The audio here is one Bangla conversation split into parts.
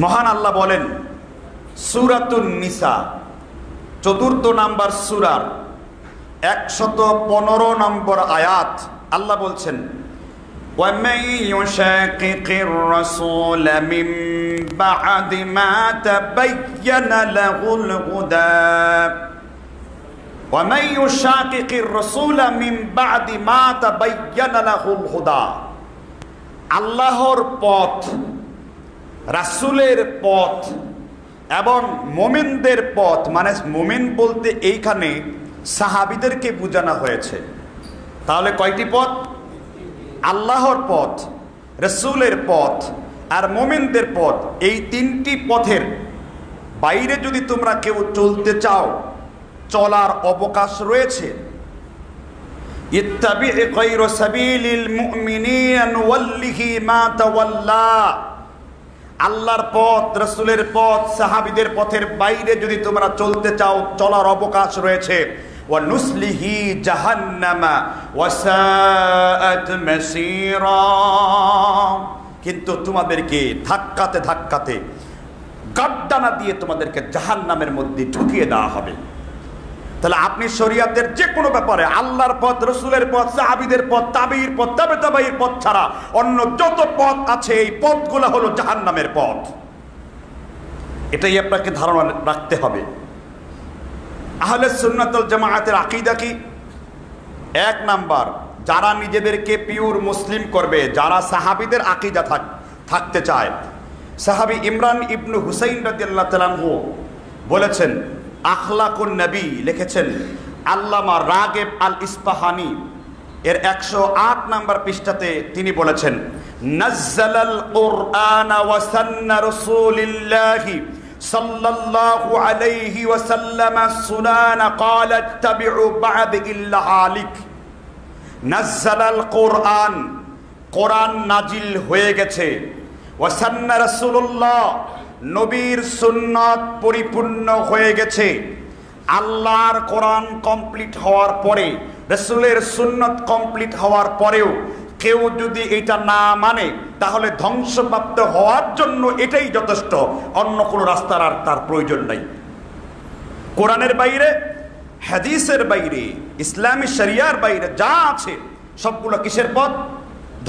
মহান আল্লাহ বলেন সূরাতুন নিসা ৪র্থ নাম্বার সূরার ১১৫ নম্বর আয়াত আল্লাহ বলছেন وَمَن يُشَاقِقِ الرَّسُولَ مِن بَعْدِ مَا تَبَيَّنَ لَهُ الْهُدَى وَمَن يُشَاقِقِ الرَّسُولَ مِن بَعْدِ مَا تَبَيَّنَ لَهُ الْهُدَى আল্লাহর পথ, রাসূলের পথ এবং মুমিনদের পথ, মানে মুমিন বলতে এইখানে সাহাবীদেরকে বোঝানো হয়েছে। তাহলে কয়টি পথ? আল্লাহর পথ, রাসূলের পথ আর মুমিনদের পথ। এই তিনটি পথের বাইরে যদি তোমরা কেউ চলতে চাও, চলার অবকাশ রয়েছে। ইত্তাবি গায়রা সাবিলিল মুমিনিন ওয়াল্লিহি মা তাওয়াল্লা। আল্লাহর পথ, রাসূলের পথ, সাহাবীদের পথের বাইরে যদি তোমরা চলতে চাও, চলার অবকাশ রয়েছে। ওয়া নুসলিহি জাহান্নামা ওয়া সাআত মাসীরা। কিন্তু তোমাদেরকে ধাক্কাতে ধাক্কাতে গাড্ডানা দিয়ে তোমাদেরকে জাহান্নামের মধ্যে ঢুকিয়ে দেওয়া হবে। তাহলে আপনি শরীয়তের যে কোনো ব্যাপারে আল্লাহর পথ, রাসূলের পথ, সাহাবীদের পথ, তাবিঈর পথ, তাবে তাবাঈর পথ ছাড়া অন্য যত পথ আছে এই পথগুলো হলো জাহান্নামের পথ। এটাই আপনাকে ধারণা রাখতে হবে। আহলে সুন্নাত ওয়াল জামাআতের আকীদা কি? ১ নাম্বার, যারা নিজেদেরকে পিওর মুসলিম করবে, যারা সাহাবীদের আকীদা থাকতে চায়। সাহাবী ইমরান ইবনে হুসাইন রাদিয়াল্লাহু তাআলা আনহু বলেছেন, আখলাকুন নবী লিখেছেন আল্লামা রাগিব আল ইসফাহানি এর ১০৮ নাম্বার পৃষ্ঠাতে তিনি বলেছেন, নাজ্জালাল কুরআন ওয়া সান্না রাসূলিল্লাহি সাল্লাল্লাহু আলাইহি ওয়াসাল্লাম সুনানা ক্বালা ইত্তাবিউ বা'দ ইল্লা হালিক। নাজ্জালাল কুরআন, কোরআন নাজিল হয়ে গেছে। ওয়া সান্না রাসূলুল্লাহ, নবীর সুন্নাত পরিপূর্ণ হয়ে গেছে। আল্লাহর কোরআন কমপ্লিট হওয়ার পরে, রাসূলের সুন্নাত কমপ্লিট হওয়ার পরেও কেউ যদি এটা না মানে তাহলে ধ্বংসপ্রাপ্ত হওয়ার জন্য এটাই যথেষ্ট, অন্য কোনো রাস্তার আর তার প্রয়োজন নাই। কোরআনের বাইরে, হাদিসের বাইরে, ইসলামী শরিয়ার বাইরে যা আছে সবগুলো কিসের পথ?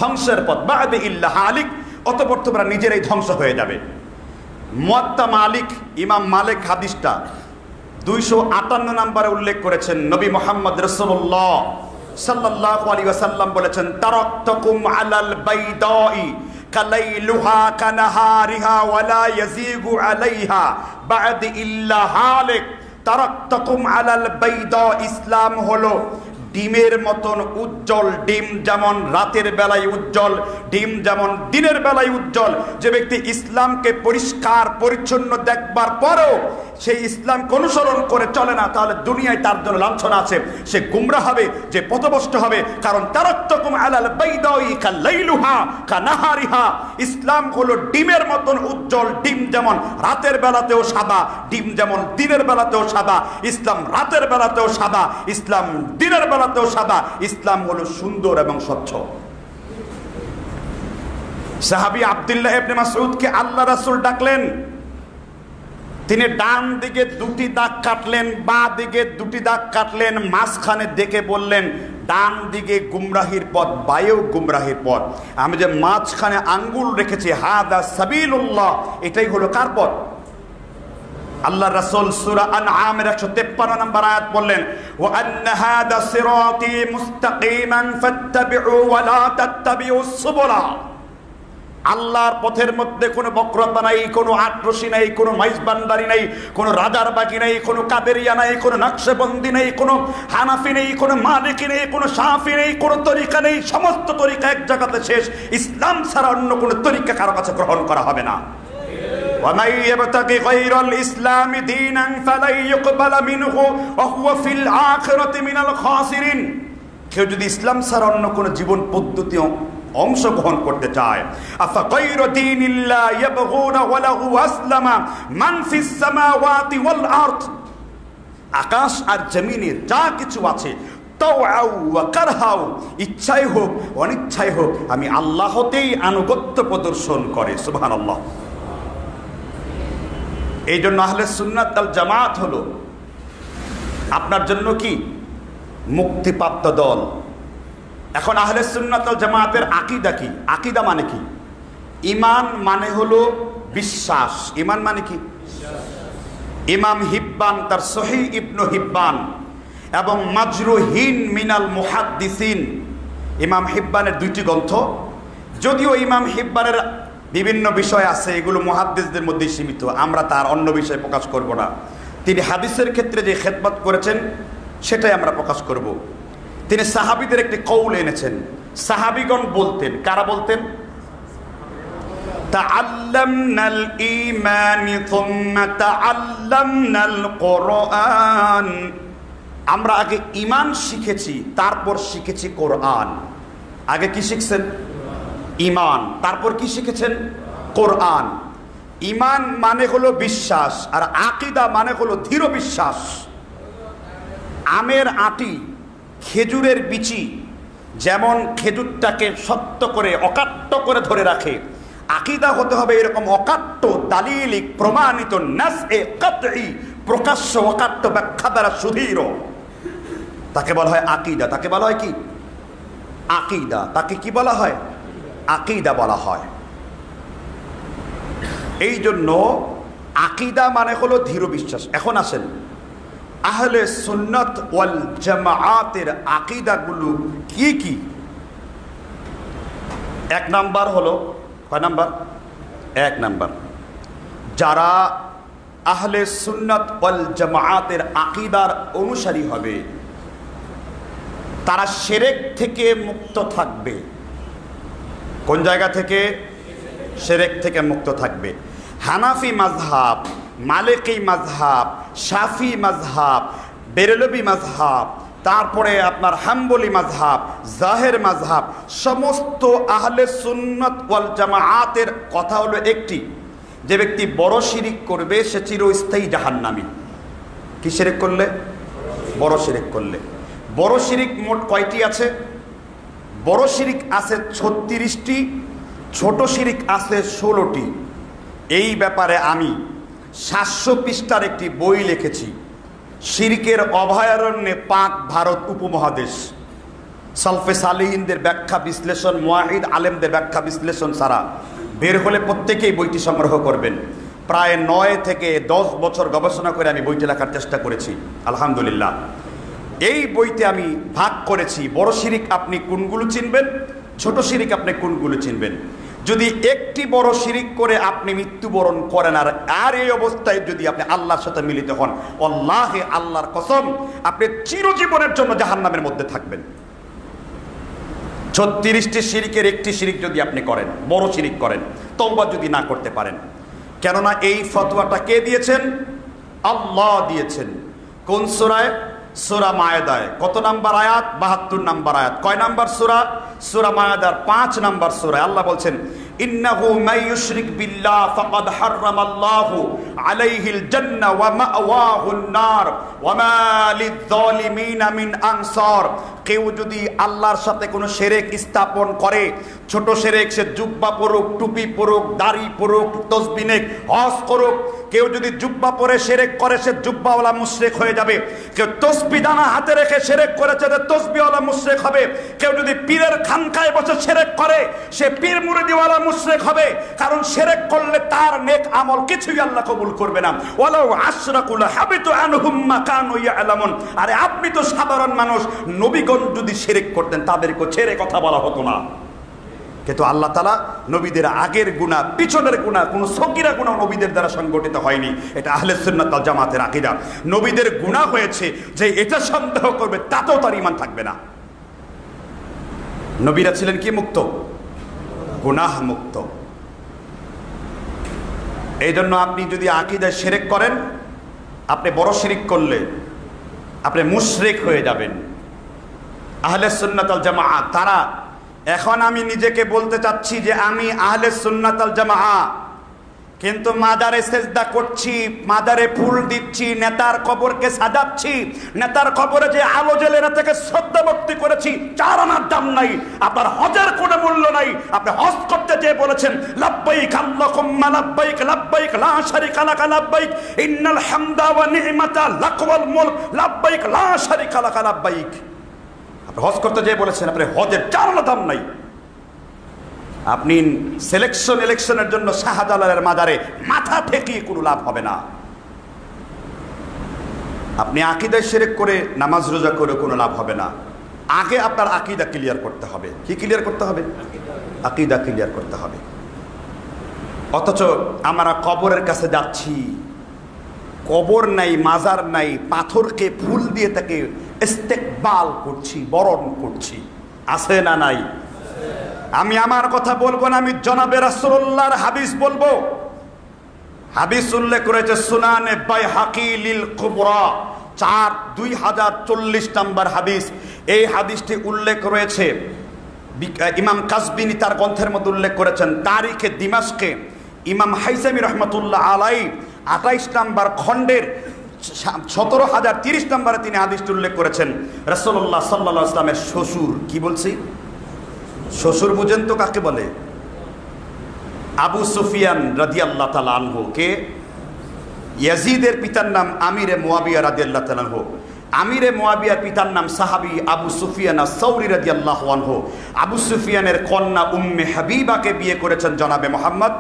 ধ্বংসের পথ। বা'দ ইল্লা হালিক, অতঃপর তোমরা নিজেরাই ধ্বংস হয়ে যাবে। মুয়াত্তা মালিক, ইমাম মালিক হাদিসটা ২৫৮ নম্বরে উল্লেখ করেছেন। নবী মুহাম্মদ রাসূলুল্লাহ সাল্লাল্লাহু আলাইহি ওয়াসাল্লাম বলেছেন, তারাকতুকুম আলাল বাইদাই কালাইলুহা কানাহারিহা ওয়ালা ইয়াজিগু আলাইহা বা'দ ইল্লা হালিক। তারাকতুকুম আলাল বাইদা, ইসলাম হলো ডিমের মতন উজ্জ্বল। ডিম যেমন রাতের বেলায় উজ্জ্বল, ডিম যেমন দিনের বেলায় উজ্জ্বল। যে ব্যক্তি ইসলামকে পরিষ্কার পরিচ্ছন্ন দেখবার পরেও সেই ইসলামকে অনুসরণ করে চলে না, তাহলে দুনিয়ায় তার জন্য লাঞ্ছনা আছে, সে গুমরাহ হবে, যে পথভ্রষ্ট হবে। কারণ তারাকতুকুম আলাল বাইদাই কালাইলুহা কানাহারিহা, ইসলাম হলো ডিমের মতন উজ্জ্বল। ডিম যেমন রাতের বেলাতেও সাদা, ডিম যেমন দিনের বেলাতেও সাদা, ইসলাম রাতের বেলাতেও সাদা, ইসলাম দিনের বেলাতেও সাদা। ইসলাম হলো সুন্দর এবং স্বচ্ছ। সাহাবী আব্দুল্লাহ ইবনে মাসউদকে আল্লাহ রাসূল ডাকলেন। তিনি ডান দিকে 2টি দাগ কাটলেন, বাঁ দিকে 2টি দাগ কাটলেন, মাঝখানে দেখে বললেন, ডান দিকে গুমরাহির পথ, বাঁয়েও গুমরাহির পথ। আমি যে মাঝখানে আঙ্গুল রেখেছি, হাদা সাবিলুল্লাহ, এটাই হলো কার পথ? আল্লাহ রাসূল সূরা আনআমের ১৫৩ নম্বর আয়াত বললেন, ওয়া আন্না হাদা সিরাতি মুস্তাকিমান ফাত্তাবিউ ওয়া লা তাত্তাবিউস সুবুলা। আল্লাহর পথের মধ্যে কোনো বক্রতা নাই, কোনো আটরশি নাই, কোনো মাইজবান্দারি নাই, কোনো রাজার বাকি নাই, কোনো কাদেরিয়া নাই, কোনো নকশবন্দি নেই, কোনো হানাফি নেই, কোনো মালিকি নেই, কোনো শাফি নেই, কোনো তরিকা নেই। সমস্ত তরিকা এক জায়গাতে শেষ। ইসলাম ছাড়া অন্য কোনো তরিকা কারো কাছে গ্রহণ করা হবে না। وَمَن يَبْتَغِ غَيْرَ الْإِسْلَامِ دِينًا فَلَن يُقْبَلَ مِنْهُ وَهُوَ فِي الْآخِرَةِ مِنَ الْخَاسِرِينَ। কেউ যদি ইসলাম ছাড়া অন্য কোনো জীবন পদ্ধতি অংশগ্রহণ করতে চায়, আফা গায়রা দীনিল্লাহ ইয়াবগুনা ওয়া লাহু আসলামা মান ফিস সামাওয়াতি ওয়াল আরদ। আকাশ আর জমিনে যা কিছু আছে, তাওআউ ওয়া কারহাউ, ইচ্ছাই হোক অনিচ্ছাই হোক, আমি আল্লাহতেই আনুগত্য প্রদর্শন করে। সুবহানাল্লাহ। এই জন্য আহলে সুন্নাত আল জামাত হলো আপনার জন্য কি মুক্তিপ্রাপ্ত দল। এখন আহলে সুন্নাত আল জামাতের আকীদা কি? আকীদা মানে কি? ঈমান মানে হলো বিশ্বাস। ঈমান মানে কি? ইমাম হিব্বান তার সহিহ ইবনে হিব্বান এবং মাজরুহিন মিনাল মুহাদ্দিসিন, ইমাম হিব্বানের দুইটি গ্রন্থ, যদিও ইমাম হিব্বানের বিভিন্ন বিষয় আছে, এগুলো মুহাদ্দিসদের মধ্যেই সীমিত, আমরা তার অন্য বিষয় প্রকাশ করব না। তিনি হাদিসের ক্ষেত্রে যে খেদমত করেছেন সেটাই আমরা প্রকাশ করব। তিনি সাহাবীদের একটি কৌল এনেছেন। সাহাবীগণ বলতেন, কারা বলতেন? তাআল্লামনাল ঈমান সুম্মা তাআল্লামনাল কুরআন, আমরা আগে ঈমান শিখেছি তারপর শিখেছি কোরআন। আগে কি শিখছেন? ঈমান, তারপর কি শিখেছেন? কোরআন। ঈমান মানে হলো বিশ্বাস, আর আকীদা মানে হলো দৃঢ় বিশ্বাস। আমের আটি, খেজুরের বিচি যেমন খেজুরটাকে শক্ত করে অকাট্য করে ধরে রাখে, আকীদা হতে হবে এরকম অকাট্য, দালিলিক, প্রমাণিত, নাসএ কাতঈ, প্রকাশ্য অকাট্য ব্যাখ্যা দ্বারা সুদৃঢ়। তাকে বলা হয় আকীদা। তাকে বলা হয় কি? আকীদা। তাকে কি বলা হয়? আকীদা বলা হয়। এই জন্য আকীদা মানে হলো দৃঢ় বিশ্বাস। এখন আসেন আহলে সুন্নাত ওয়াল জামাআতের আকীদাগুলো কি কি? এক নাম্বার হলো, কয় নাম্বার? এক নাম্বার, যারা আহলে সুন্নাত ওয়াল জামাআতের আকীদার অনুসারী হবে তারা শিরক থেকে মুক্ত থাকবে। কোন জায়গা থেকে? শিরক থেকে মুক্ত থাকবে। হানাফি মাযহাব, মালিকি মাযহাব, শাফি মাযহাব, বেরেলভি মাযহাব, তারপরে আপনার হাম্বলি মাযহাব, জাহের মাযহাব, সমস্ত আহলে সুন্নাত ওয়াল জামাআতের কথা হলো একটি, যে ব্যক্তি বড় শিরিক করবে সে চিরস্থায়ী জাহান্নামী। কি শিরিক করলে? বড় শিরিক করলে। বড় শিরিক মোট কয়টি আছে? বড় শিরিক আছে 36টি, ছোট শিরিক আছে 16টি। এই ব্যাপারে আমি 700 পৃষ্ঠার একটি বই লিখেছি, শিরকের অভয়ারণ্যে পাক ভারত উপমহাদেশ। সালফে সালিহিনদের ব্যাখ্যা বিশ্লেষণ, মুয়াহিদ আলেমদের ব্যাখ্যা বিশ্লেষণ ছাড়া বের হলে প্রত্যেকেই বইটি সংগ্রহ করবেন। প্রায় 9 থেকে 10 বছর গবেষণা করে আমি বইটি লেখার চেষ্টা করেছি, আলহামদুলিল্লাহ। এই বইতে আমি ভাগ করেছি বড় শিরিক আপনি কোনগুলো চিনবেন, ছোট শিরিক আপনি কোনগুলো চিনবেন। যদি একটি বড় শিরিক করে আপনি মৃত্যুবরণ করেন আর এই অবস্থায় যদি আপনি আল্লাহর সাথে মিলিত হন, আল্লাহে, আল্লাহর কসম, আপনি চিরজীবনের জন্য জাহান্নামের মধ্যে থাকবেন। 36টি শিরিকের একটি শিরিক যদি আপনি করেন, বড় শিরিক করেন, তওবা যদি না করতে পারেন। কেননা এই ফতোয়াটা কে দিয়েছেন? আল্লাহ দিয়েছেন। কোন সূরায়? সূরা মায়েদায়। কত নাম্বার আয়াত? 72 নাম্বার আয়াত। কয় নাম্বার সূরা? সূরা মায়েদার 5 নাম্বার সূরায় আল্লাহ বলছেন, ইন্নাহু মান ইউশরিক বিল্লাহ ফাকাদ হারামাল্লাহু আলাইহিল জান্নাহ ওয়া মাওয়াহুন নার ওয়া মা লিয-যালিমিনা মিন আনসার। কেউ যদি আল্লাহর সাথে কোনো শিরক স্থাপন করে, ছোট শিরক, সে জুব্বা পরুক, টুপি পরুক, দাড়ি পরুক, তাসবিহ নেক, হজ করুক, কেউ যদি জুব্বা পরে শিরক করে সে জুব্বাওয়ালা মুশরিক হয়ে যাবে। কেউ তসবিহ দানা হাতে রেখে শিরক করেছে সে তসবিহওয়ালা মুশরিক হবে। কেউ যদি পীরের খানকায় বসে শিরক করে সে পীর মুরিদিওয়ালা মুশরিক হবে। কারণ শিরক করলে তার নেক আমল কিছুই আল্লাহ কবুল করবে না। ওয়ালাউ আশরাকু লাহাবিতু আনহুম মা কানু ইয়ালামুন। আরে আপনি তো সাধারণ মানুষ, নবীগণ যদি শিরক করতেন তাদেরকে ছেড়ে কথা বলা হতো না। কিন্তু আল্লাহ তাআলা নবীদের আগের গুনাহ, পিছনের গুনাহ, কোন সগীরা গুনাহ নবীদের দ্বারা সংগঠিত হয়নি। এটা আহলে সুন্নাত ওয়াল জামাতের আকীদা। নবীদের গুনাহ হয়েছে যে এটা সন্দেহ করবে তাতেও তার ঈমান থাকবে না। নবীরা ছিলেন কি মুক্ত? গুনাহ মুক্ত। এই জন্য আপনি যদি আকীদায় শিরক করেন, আপনি বড় শিরক করলে আপনি মুশরিক হয়ে যাবেন। আহলে সুন্নাত ওয়াল জামাআত তারা, এখন আমি নিজেকে বলতে চাচ্ছি যে আমি আহলে সুন্নাত ওয়াল জামাআত, কিন্তু মাজারে সেজদা করছি, মাজারে ফুল দিচ্ছি, নেতার কবরকে সাজাচ্ছি, নেতার কবরে যে আলো জ্বেলে নেতাকে শ্রদ্ধা ভক্তি করেছি, চার আনার দাম নাই। আপনার হজের কোনো মূল্য নাই। আপনি হজ করতে যেয়ে বলেছেন লাব্বাইক আল্লাহুম্মা লাব্বাইক লাব্বাইক লা শারিকা লাক লাব্বাইক ইন্নাল হামদা ওয়া নি'মাতা লাক ওয়াল মুলক লাব্বাইক লা শারিকা লাক লাব্বাইক। আপনি হজ করতে যেয়ে বলেছেন, আপনি হজের চার আনার দাম নাই। আপনি ইলেকশনের জন্য শাহজালালের মাজারে মাথা ঠেকিয়ে কোনো লাভ হবে না। আপনি আকীদা শিরক করে নামাজ রোজা করে কোনো লাভ হবে না। আগে আপনার আকীদা ক্লিয়ার করতে হবে। কি ক্লিয়ার করতে হবে? আকীদা ক্লিয়ার করতে হবে। অথচ আমরা কবরের কাছে যাচ্ছি, কবর নাই, মাজার নাই, পাথরকে ফুল দিয়ে তাকে ইস্তেকবাল করছি, বরণ করছি। আছে না নাই? আমি আমার কথা বলবো না, আমি জনাবে রাসূলুল্লাহর হাদিস বলবো। হাদিস উল্লেখ করেছে সুনানে বাইহাকি লিল কুবরা 4240 নম্বর হাদিস। এই হাদিসটি উল্লেখ রয়েছে ইমাম কাসবিনী তার গ্রন্থের মধ্যে উল্লেখ করেছেন। তারিখে দিমাশকে ইমাম হাইসামি রহমতুল্লাহ আলাই 28 নম্বর খণ্ডের 17030 নম্বরে তিনি হাদিসটি উল্লেখ করেছেন। রাসূলুল্লাহ সাল্লাল্লাহু আলাইহি ওয়াসাল্লামের শ্বশুর, কি বলছি, শ্বশুর বুঝেন তো কাকে বলে? আবু সুফিয়ান রাদিয়াল্লাহু তাআলা আনহু। কে? ইয়াজিদের পিতার নাম আমিরে মুয়াবিয়া রাদিয়াল্লাহু তাআলা আনহু। আমিরে মুয়াবিয়ার পিতার নাম সাহাবী আবু সুফিয়ান আস-সাউরি রাদিয়াল্লাহু আনহু। আবু সুফিয়ানের কন্যা উম্মে হাবিবাকে বিয়ে করেছেন জনাবে মুহাম্মদ।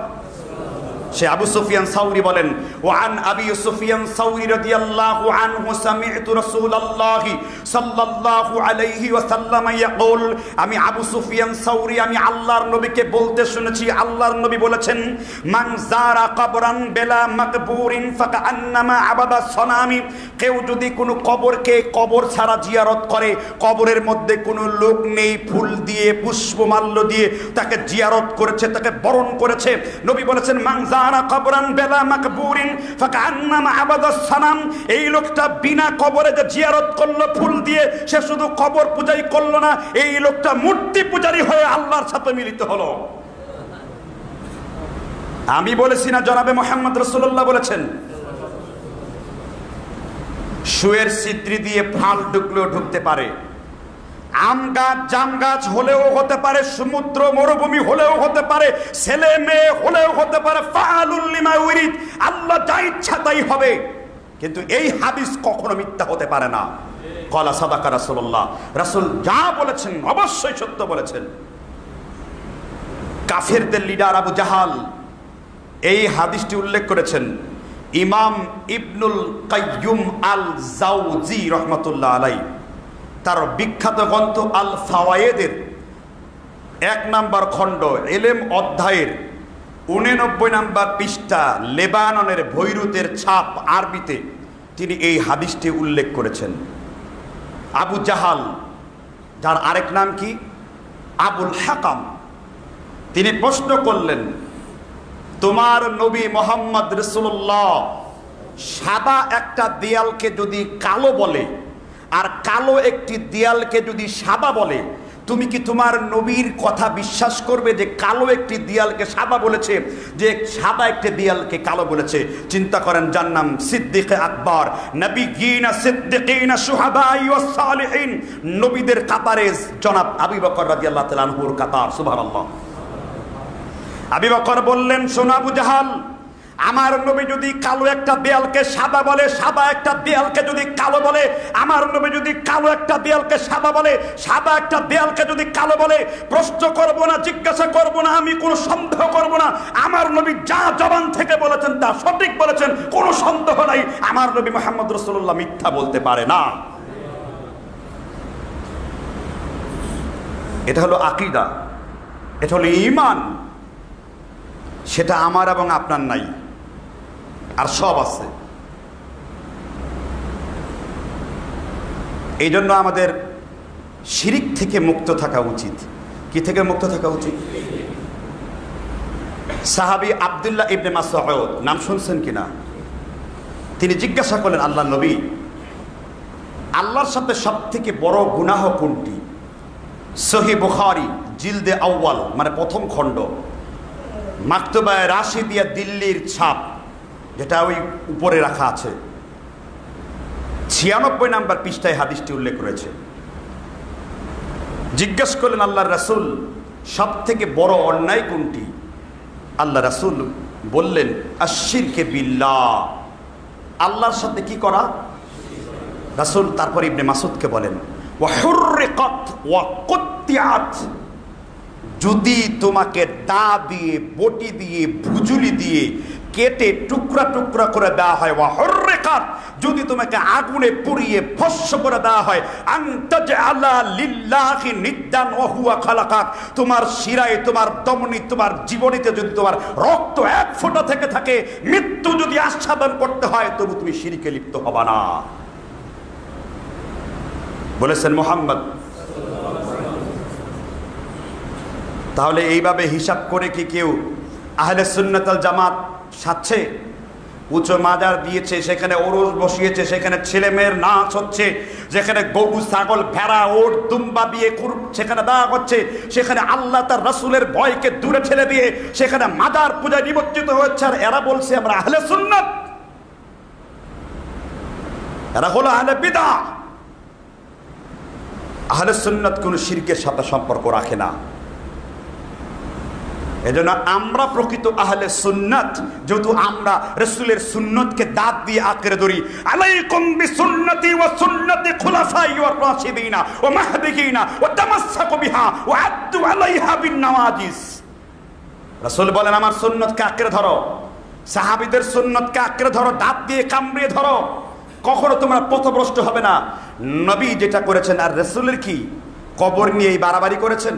সে আবু সুফিয়ান সাউরি বলেন, ওয়ান আবি সুফিয়ান সাউরি রাদিয়াল্লাহু আনহু সামি'তু রাসূলুল্লাহি সাল্লাল্লাহু আলাইহি ওয়াসাল্লাম ইয়াকুল, আমি আবু সুফিয়ান সাউরি আমি আল্লাহর নবীকে বলতে শুনেছি, আল্লাহর নবী বলেছেন, মান যারা কবরান বিলা মাকবুরিন ফাকান্নামা আবাদা সনামি, কেউ যদি কোনো কবরকে কবর ছাড়া জিয়ারত করে, কবরের মধ্যে কোনো লোক নেই, ফুল দিয়ে পুষ্পমাল্য দিয়ে তাকে জিয়ারত করেছে, তাকে বরণ করেছে। নবী বলেছেন মান কবরান বেলা মাকবুরিন ফাকান্নামা আবাদাস সানাম, এই লোকটা বিনা কবরে যে জিয়ারত করলো ফুল দিয়ে, সে শুধু কবর পূজাই করলো না, এই লোকটা মূর্তি পূজারী হয়ে আল্লাহর সাথে মিলিত হলো। আমি বলেছি না, জনাবে মুহাম্মদ রাসূলুল্লাহ বলেছেন। শুয়ের ছিদ্রি দিয়ে ফাল ঢুকলেও ঢুকতে পারে, আম গাছ জাম গাছ হলেও হতে পারে, সমুদ্র মরুভূমি হলেও হতে পারে, ছেলে মেয়ে হলেও হতে পারে, ফাআলুল লিমা ইউরিদ, আল্লাহ যা ইচ্ছা তাই হবে। কিন্তু এই হাদিস কখনো মিথ্যা হতে পারে না। ক্বালা সাদাকা রাসূলুল্লাহ, রাসূল যা বলেছেন অবশ্যই সত্য বলেছেন। কাফেরদের লিডার আবু জাহাল এই হাদিসটি উল্লেখ করেছেন। ইমাম ইবনুল কাইয়ুম আল জাওজি রহমাতুল্লাহ আলাইহি তার বিখ্যাত গ্রন্থ আল ফাওয়ায়েদের 1 নম্বর খণ্ড ইলম অধ্যায়ের 89 নম্বর পৃষ্ঠা লেবাননের বৈরুতের ছাপ আরবিতে তিনি এই হাদিসটি উল্লেখ করেছেন। আবু জাহাল, যার আরেক নাম কি আবুল হাকাম, তিনি প্রশ্ন করলেন, তোমার নবী মুহাম্মদ রাসূলুল্লাহ সাদা একটা দেয়ালকে যদি কালো বলে আর কালো একটি দেয়ালকে যদি সাদা বলে, তুমি কি তোমার নবীর কথা বিশ্বাস করবে যে কালো একটি দেয়ালকে সাদা বলেছে, যে সাদা একটি দেয়ালকে কালো বলেছে? চিন্তা করেন, যার নাম সিদ্দিকে আকবর, নবিয়্যিনা সিদ্দিকিনা শুহাদা ওয়াস সালিহিন, নবীদের কাতারে জনাব আবু বকর রাদিয়াল্লাহু তাআলা আনহুর কাতার। সুবহানাল্লাহ। আবু বকর বললেন, শোনো আবু জাহাল, আমার নবী যদি কালো একটা দেয়ালকে সাদা বলে, সাদা একটা দেয়ালকে যদি কালো বলে, আমার নবী যদি কালো একটা দেয়ালকে সাদা বলে, সাদা একটা দেয়ালকে যদি কালো বলে, প্রশ্ন করব না, জিজ্ঞাসা করব না, আমি কোনো সন্দেহ করব না। আমার নবী যা জবান থেকে বলেছেন তা সঠিক বলেছেন, কোনো সন্দেহ নাই। আমার নবী মুহাম্মদ রাসূলুল্লাহ মিথ্যা বলতে পারে না। এটা হলো আকীদা, এটা হলো ঈমান। সেটা আমার এবং আপনার নাই, আর সব আছে। এই জন্য আমাদের শিরিক থেকে মুক্ত থাকা উচিত। কি থেকে মুক্ত থাকা উচিত? সাহাবী আব্দুল্লাহ ইবনে মাসউদ, নাম শুনছেন কিনা? তিনি জিজ্ঞাসা করলেন, আল্লাহ নবী, আল্লাহর সাথে সব থেকে বড় গুনাহ কোনটি? সহিহ বুখারী জিলদে আউয়াল, মানে প্রথম খণ্ড, মাকতুবায়ে রাশিদিয়া দিল্লির ছাপ, যেটা ওই উপরে রাখা আছে, 96 নম্বর পৃষ্ঠায় হাদিসটি উল্লেখ রয়েছে। জিজ্ঞেস করলেন আল্লাহর রাসূল, সব থেকে বড় অন্যায় কোনটি? আল্লাহ রাসূল বললেন, আশশিরকে বিল্লাহ, আল্লাহর সাথে কি করা। রাসূল তারপর ইবনে মাসউদকে বলেন, ওয়া হুররিকাত ওয়া কুত্তিআত, যদি তোমাকে দা দিয়ে, বটি দিয়ে, ভুজুলি দিয়ে কেটে টুকরা টুকরা করে দেওয়া হয়, ওয়া হুররিকাত, যদি তোমাকে আগুনে পুড়িয়ে ভস্ম করে দেওয়া হয়, আনতাজআলা লিল্লাহি নিদ্দান ওয়া হুয়া খালাকাক, তোমার শিরায়, তোমার দমনি, তোমার জীবনীতে যদি তোমার রক্ত এক ফোঁটা থেকে থাকে, মৃত্যু যদি আস্বাদন করতে হয়, তবু তুমি শিরকে লিপ্ত হবা না, বলেছেন মুহাম্মদ। তাহলে এইভাবে হিসাব করে কি কেউ আহলে সুন্নাত ওয়াল জামাত সাচ্ছে? উঁচু মাজার দিয়েছে, সেখানে ওরস বসিয়েছে, সেখানে ছেলে মেয়ের নাচ হচ্ছে, যেখানে গরু ছাগল ভেড়া ওট দুম্বা দিয়ে সেখানে দেওয়া হচ্ছে, সেখানে আল্লাহ তার রাসূলের ভয়কে দূরে ঠেলে দিয়ে সেখানে মাজার পূজায় নিমজ্জিত হচ্ছে, আর এরা বলছে আমরা আহলে সুন্নাত। এরা হলো আহলে বিদআহ। আহলে সুন্নাত কোনো শিরকের সাথে সম্পর্ক রাখে না। এজন্য আমরা প্রকৃত আহলে সুন্নাত, যেহেতু আমরা রাসূলের সুন্নতকে দাঁত দিয়ে আঁকড়ে ধরি। আলাইকুম বিসুন্নতি ওয়া সুন্নতি খুলাফাই ওয়ার রাশিদিনা ওয়া মাহদিয়িনা ওয়া তামাসসাকু বিহা ওয়া আদ্দু আলাইহা বিন-নওয়াজিস। রাসূল বলেন, আমার সুন্নতকে আঁকড়ে ধরো, সাহাবীদের সুন্নতকে আঁকড়ে ধরো, দাঁত দিয়ে কামড়িয়ে ধরো, কখনো তোমরা পথভ্রষ্ট হবে না। নবী যেটা করেছেন, আর রাসূলের কি কবর নিয়ে এই বাড়াবাড়ি করেছেন?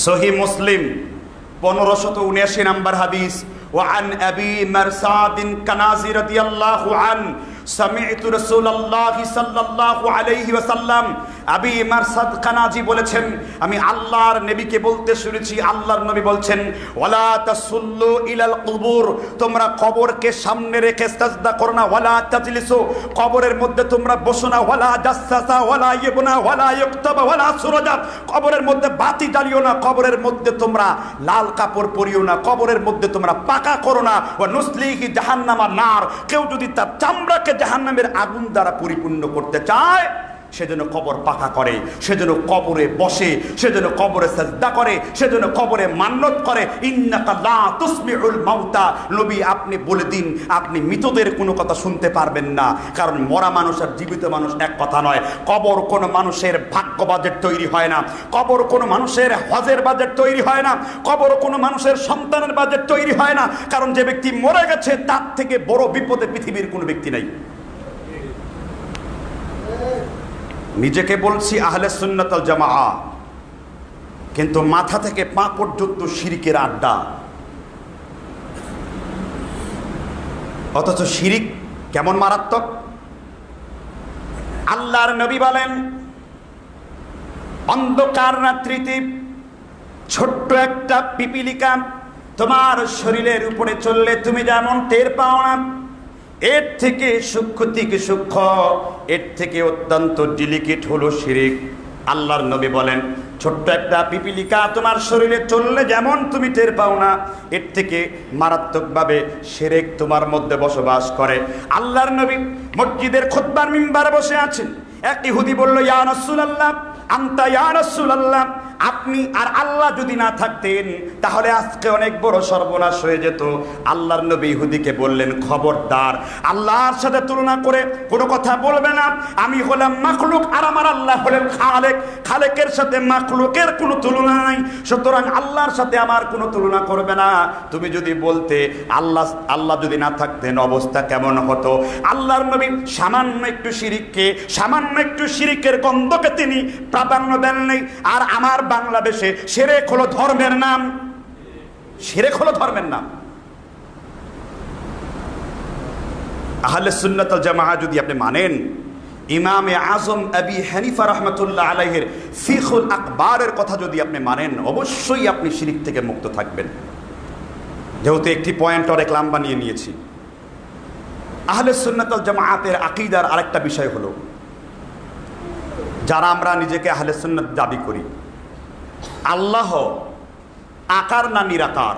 সহিহ মুসলিম 1579 নম্বর হাদিস, وعن أبي مرصاد كنازي رضي الله عنه سمعت رسول الله صلى الله عليه وسلم, আবি মারসাদ কানাজি বলেছেন, আমি আল্লাহর নবীকে বলতে শুনেছি, আল্লাহর নবী বলছেন, ওয়ালা তাসুল্লু ইলাল কুবুর, তোমরা কবরকে সামনে রেখে সাজদা করো না, ওয়ালা তাজলিসু, কবরের মধ্যে তোমরা বসো না, ওয়ালা জাসসাসা ওয়ালা ইবনা ওয়ালা ইকতাবা ওয়ালা সুরাজা, কবরের মধ্যে বাতি জ্বালিও না, কবরের মধ্যে তোমরা লাল কাপড় পরিও না, কবরের মধ্যে তোমরা পাকা করো না, ওয়া নুসলিহি জাহান্নামা নার, কেউ যদি তার চামড়াকে জাহান্নামের আগুন দ্বারা পরিপূর্ণ করতে চায়, সেজন্য কবর পাকা করে, সেজন্য কবরে বসে, সেজন্য কবরে সাজদা করে, সেজন্য কবরে মান্নত করে। ইন্নাকা লা তুসমিউল মাউতা, নবী আপনি বলে দিন, আপনি মৃতদের কোনো কথা শুনতে পারবেন না, কারণ মরা মানুষ আর জীবিত মানুষ এক কথা নয়। কবর কোনো মানুষের ভাগ্য বাজেট তৈরি হয় না, কবর কোনো মানুষের হজের বাজেট তৈরি হয় না, কবর কোনো মানুষের সন্তানের বাজেট তৈরি হয় না, কারণ যে ব্যক্তি মরে গেছে তার থেকে বড় বিপদে পৃথিবীর কোনো ব্যক্তি নাই। নিজেকে বলছি আহলে সুন্নাত ওয়াল জামাআহ, কিন্তু মাথা থেকে পা পর্যন্ত শিরকের আড্ডা। অথচ শিরিক কেমন মারাত্মক! আল্লাহর নবী বলেন, অন্ধকার রাত্রিতে ছোট্ট একটা পিপিলিকা তোমার শরীরের উপরে চললে তুমি যেমন টের পাও না, এর থেকে সূক্ষ্ম থেকে সূক্ষ্ম, এর থেকে অত্যন্ত ডেলিকেট হলো শিরিক। আল্লাহর নবী বলেন, ছোট্ট একটা পিপিলিকা তোমার শরীরে চললে যেমন তুমি টের পাও না, এর থেকে মারাত্মকভাবে শিরক তোমার মধ্যে বসবাস করে। আল্লাহর নবী মসজিদের খুতবার মিম্বারে বসে আছেন, এক ইহুদি বলল, ইয়া রাসূলুল্লাহ, আনতা ইয়া রাসূলুল্লাহ, আপনি আর আল্লাহ যদি না থাকতেন তাহলে আজকে অনেক বড় সর্বনাশ হয়ে যেত। আল্লাহর নবী ইহুদিকে বললেন, খবরদার, আল্লাহর সাথে তুলনা করে কোনো কথা বলবে না। আমি হলাম মাখলুক আর আমার আল্লাহ হলেন খালেক, খালেকের সাথে মাখলুকের কোনো তুলনা নাই, সুতরাং আল্লাহর সাথে আমার কোনো তুলনা করবে না। তুমি যদি বলতে আল্লাহ যদি না থাকতেন অবস্থা কেমন হতো? আল্লাহর নবী সামান্য একটু শিরিককে, সামান্য একটু শিরিকের গন্ধকে তিনি প্রাধান্য দেন নাই। আর আমার বাংলাদেশে শিরক হলো ধর্মের নাম, শিরক হলো ধর্মের নাম। আহলে সুন্নাত ওয়াল জামাআহ যদি আপনি মানেন, ইমামে আজম আবি হানিফা রাহমাতুল্লাহ আলাইহির ফিকহুল আকবারের কথা যদি আপনি মানেন, অবশ্যই আপনি শিরক থেকে মুক্ত থাকবেন। যেহেতু একটি পয়েন্ট অনেক লম্বা নিয়ে নিয়েছি, আহলে সুন্নাত ওয়াল জামাআতের আকীদার আরেকটা বিষয় হলো, যারা আমরা নিজেকে আহলে সুন্নাত দাবি করি, আল্লাহ আকার না নিরাকার?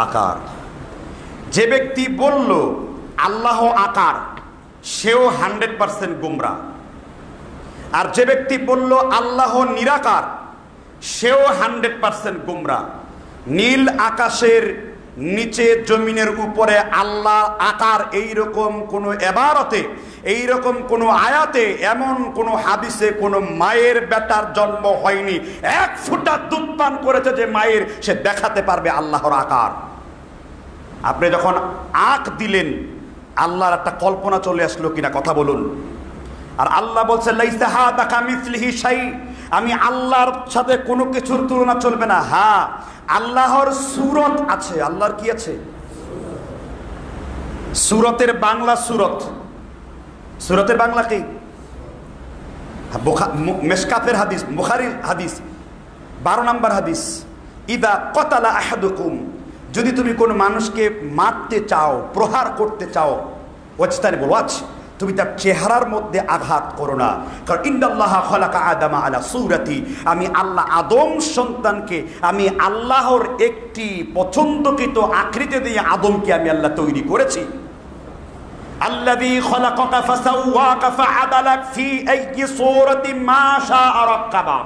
আকার। যে ব্যক্তি বলল আল্লাহ আকার, সেও 100% গুমরা। আর যে ব্যক্তি বলল আল্লাহ নিরাকার, সেও 100% গুমরা। নীল আকাশের নিচে জমিনের উপরে আল্লাহ আকার এইরকম কোনো এবারতে, এইরকম কোনো আয়াতে, এমন কোনো হাদিসে কোনো মায়ের বেটার জন্ম হয়নি। 1 ফোঁটা দুধ পান করেছে যে মায়ের, সে দেখাতে পারবে আল্লাহর আকার। আপনি যখন আঁক দিলেন, আল্লাহর একটা কল্পনা চলে আসলো কিনা কথা বলুন। আর আল্লাহ বলছে লাইসা হাদা কামিসলিহি শাই, আমি আল্লাহর সাথে কোনো কিছুর তুলনা চলবে না। হ্যাঁ, আল্লাহর সূরত আছে। আল্লাহর কি আছে? সূরতের বাংলা সূরত। সূরতের বাংলা কি? মেশকাতের হাদিস, বুখারীর হাদিস 12 নম্বর হাদিস, ইদা কতালা আহাদুকুম, যদি তুমি কোন মানুষকে মারতে চাও, প্রহার করতে চাও, ওয়াজতানি বলওয়াজ, তুমি তার চেহারার মধ্যে আঘাত করো না। কারণ ইন্নাল্লাহা খালাকা আদামা আলা সূরাতি, আমি আল্লাহ আদম সন্তানকে, আমি আল্লাহর একটি পছন্দকৃত আকৃতি দিয়ে আদমকে আমি আল্লাহ তৈরি করেছি। আল্লাযী খালাকাকা ফাসাওয়াকা ফাআদালাক ফি আইয়ি সূরাতিন মা শাআ রাক্কাবা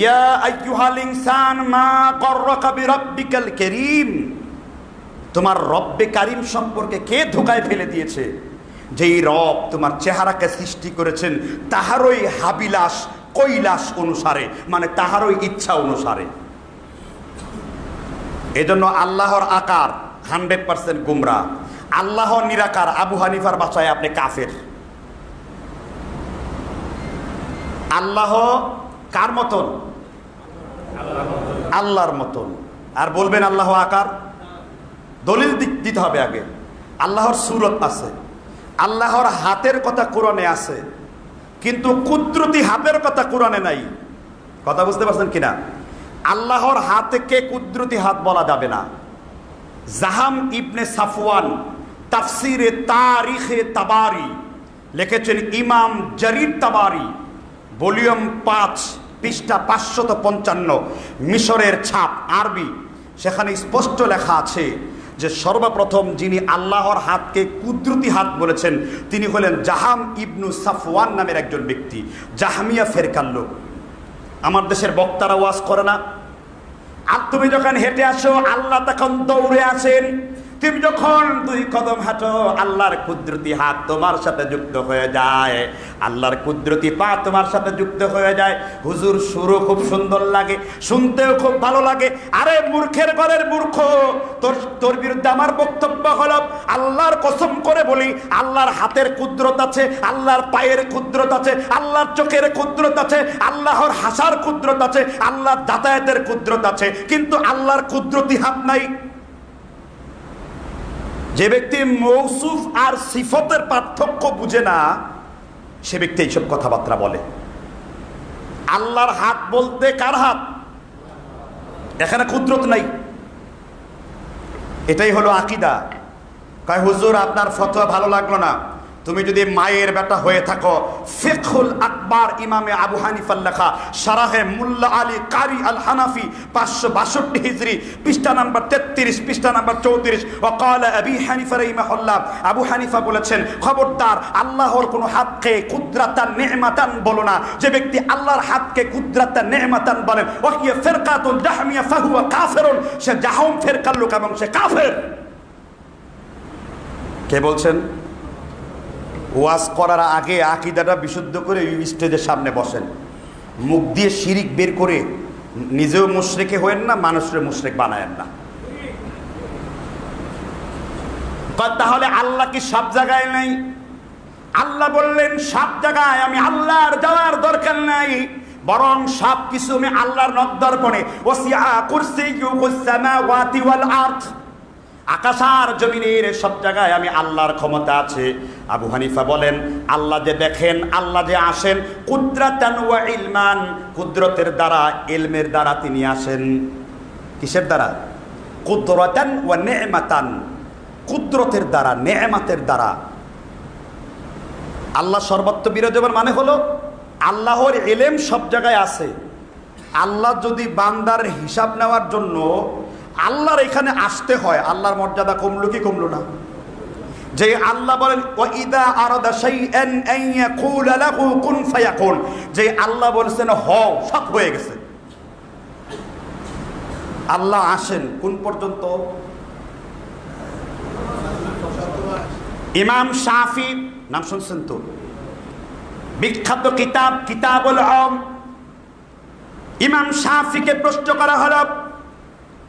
ইয়া আইয়ুহাল ইনসান মা গাররাকা বিরাব্বিকাল কারীম। তোমার রব্বে কারীম সম্পর্কে কে ধোঁকায় ফেলে দিয়েছে? যেই রব তোমার চেহারাকে সৃষ্টি করেছেন তাহারই হাবিলাস কৈলাস অনুসারে, মানে তাহারই ইচ্ছা অনুসারে। এজন্য আল্লাহর আকার 100% গুমরা, আল্লাহ নিরাকার। আবু হানিফার ভাষায় আপনি কাফের। আল্লাহ কার মতন? আল্লাহর মতন। আর বলবেন আল্লাহ আকার, দলিল দিতে হবে আগে। আল্লাহর সূরত আছে, আল্লাহর হাতের কথা কোরআনে আছে, কিন্তু কুদরতি হাতের কথা কোরআনে নাই। কথা বুঝতে পারছেন কিনা? আল্লাহর হাতকে কুদরতি হাত বলা যাবে না। জাহাম ইবনে সাফওয়ান তাফসিরে তারিখে তাবারি লিখেছেন, ইমাম জারির তাবারি ভলিউম 5 পৃষ্ঠা 555, মিশরের ছাপ আরবি, সেখানে স্পষ্ট লেখা আছে যে সর্বপ্রথম যিনি আল্লাহর হাতকে কুদরতি হাত বলেছেন তিনি হলেন জাহাম ইবনু সাফওয়ান নামের একজন ব্যক্তি, জাহমিয়া ফেরকার লোক। আমার দেশের বক্তারা ওয়াজ করে না, আর তুমি যখন হেঁটে আসো আল্লাহ তখন দৌড়ে আসেন, তুমি যখন 2 কদম হাঁটো আল্লাহর কুদরতি হাত তোমার সাথে যুক্ত হয়ে যায়, আল্লাহর কুদরতি পা তোমার সাথে যুক্ত হয়ে যায়। হুজুর, সুরও খুব সুন্দর লাগে, শুনতেও খুব ভালো লাগে। আরে মূর্খের ঘরের মূর্খ, তোর বিরুদ্ধে আমার বক্তব্য হলো, আল্লাহর কসম করে বলি, আল্লাহর হাতের কুদরত আছে, আল্লাহর পায়ের কুদরত আছে, আল্লাহর চোখের কুদরত আছে, আল্লাহর হাসার কুদরত আছে, আল্লাহর যাতায়াতের কুদরত আছে, কিন্তু আল্লাহর কুদরতি হাত নাই। যে ব্যক্তি মৌসুফ আর সিফতের পার্থক্য বুঝে না, সে ব্যক্তি এইসব কথাবার্তা বলে। আল্লাহর হাত বলতে কার হাত? এখানে কুদরত নাই। এটাই হলো আকীদা। কয় হুজুর আপনার ফতোয়া ভালো লাগলো না, তুমি যদি মায়ের বেটা হয়ে থাকো, ফিকহুল আকবার ইমামে আবু হানিফার লেখা শারাহে মুল্লা আলী কারি আল হানাফি 562 হিজরি পৃষ্ঠা নাম্বার 33 পৃষ্ঠা নাম্বার 34, ওয়াকালা আবি হানিফা রাহিমাহুল্লাহ, আবু হানিফা বলেছেন, খবরদার আল্লাহর কোনো হাতকে কুদরাতান নি'মাতান বলো না। যে ব্যক্তি আল্লাহর হাতকে কুদরাতান নি'মাতান বলে, ওয়াহিয়া ফিরকাতুল জাহমিয়া ফাহুয়া কাফিরুন, সে জাহম ফিরকার লোক এবং সে কাফের। কে বলছেন? ওয়াজ করার আগে আকীদাটা বিশুদ্ধ করে স্টেজের সামনে বসেন, মুখ দিয়ে শিরিক বের করে নিজেও মুশরিক হয়েন না, মানুষের মুশরিক বানায়েন না। তাহলে আল্লাহ কি সব জায়গায় নাই? আল্লাহ বললেন সব জায়গায় আমি আল্লাহর যাওয়ার দরকার নাই, বরং সব কিছু আমি আল্লাহর নদ্দর্পণে। ওয়াসিআ কুরসিয়্যুহুস সামাওয়াতি ওয়াল আরদ, আকাশ আর জমিনের সব জায়গায় আমি আল্লাহর ক্ষমতা আছে। আবু হানিফা বলেন, আল্লাহ যে দেখেন, আল্লাহ যে আসেন, কুদরাতান ওয়া ইলমান, কুদরতের দ্বারা, ইলমের দ্বারা তিনি আসেন। কিসের দ্বারা? কুদরাতান ওয়া নি'মাতান, কুদরতের দ্বারা, নেয়ামতের দ্বারা। আল্লাহ সর্বত্র বিরাজমান মানে হলো আল্লাহর ইলম সব জায়গায় আছে। আল্লাহ যদি বান্দার হিসাব নেওয়ার জন্য আল্লাহর এখানে আসতে হয়, আল্লাহর মর্যাদা কমলো কি কমলো না? যে আল্লাহ বলেন ওয়াইদা আরাদা শাইআন আন ইয়াকুলা লাহু কুন ফায়াকুন, যে আল্লাহ বলেছেন হও, সব হয়ে গেছে। আল্লাহ আসেন কোন পর্যন্ত? ইমাম শাফি নাম শুনছেন তো, বিখ্যাত কিতাব কিতাবুল উম। ইমাম শাফিকে প্রশ্ন করা হলো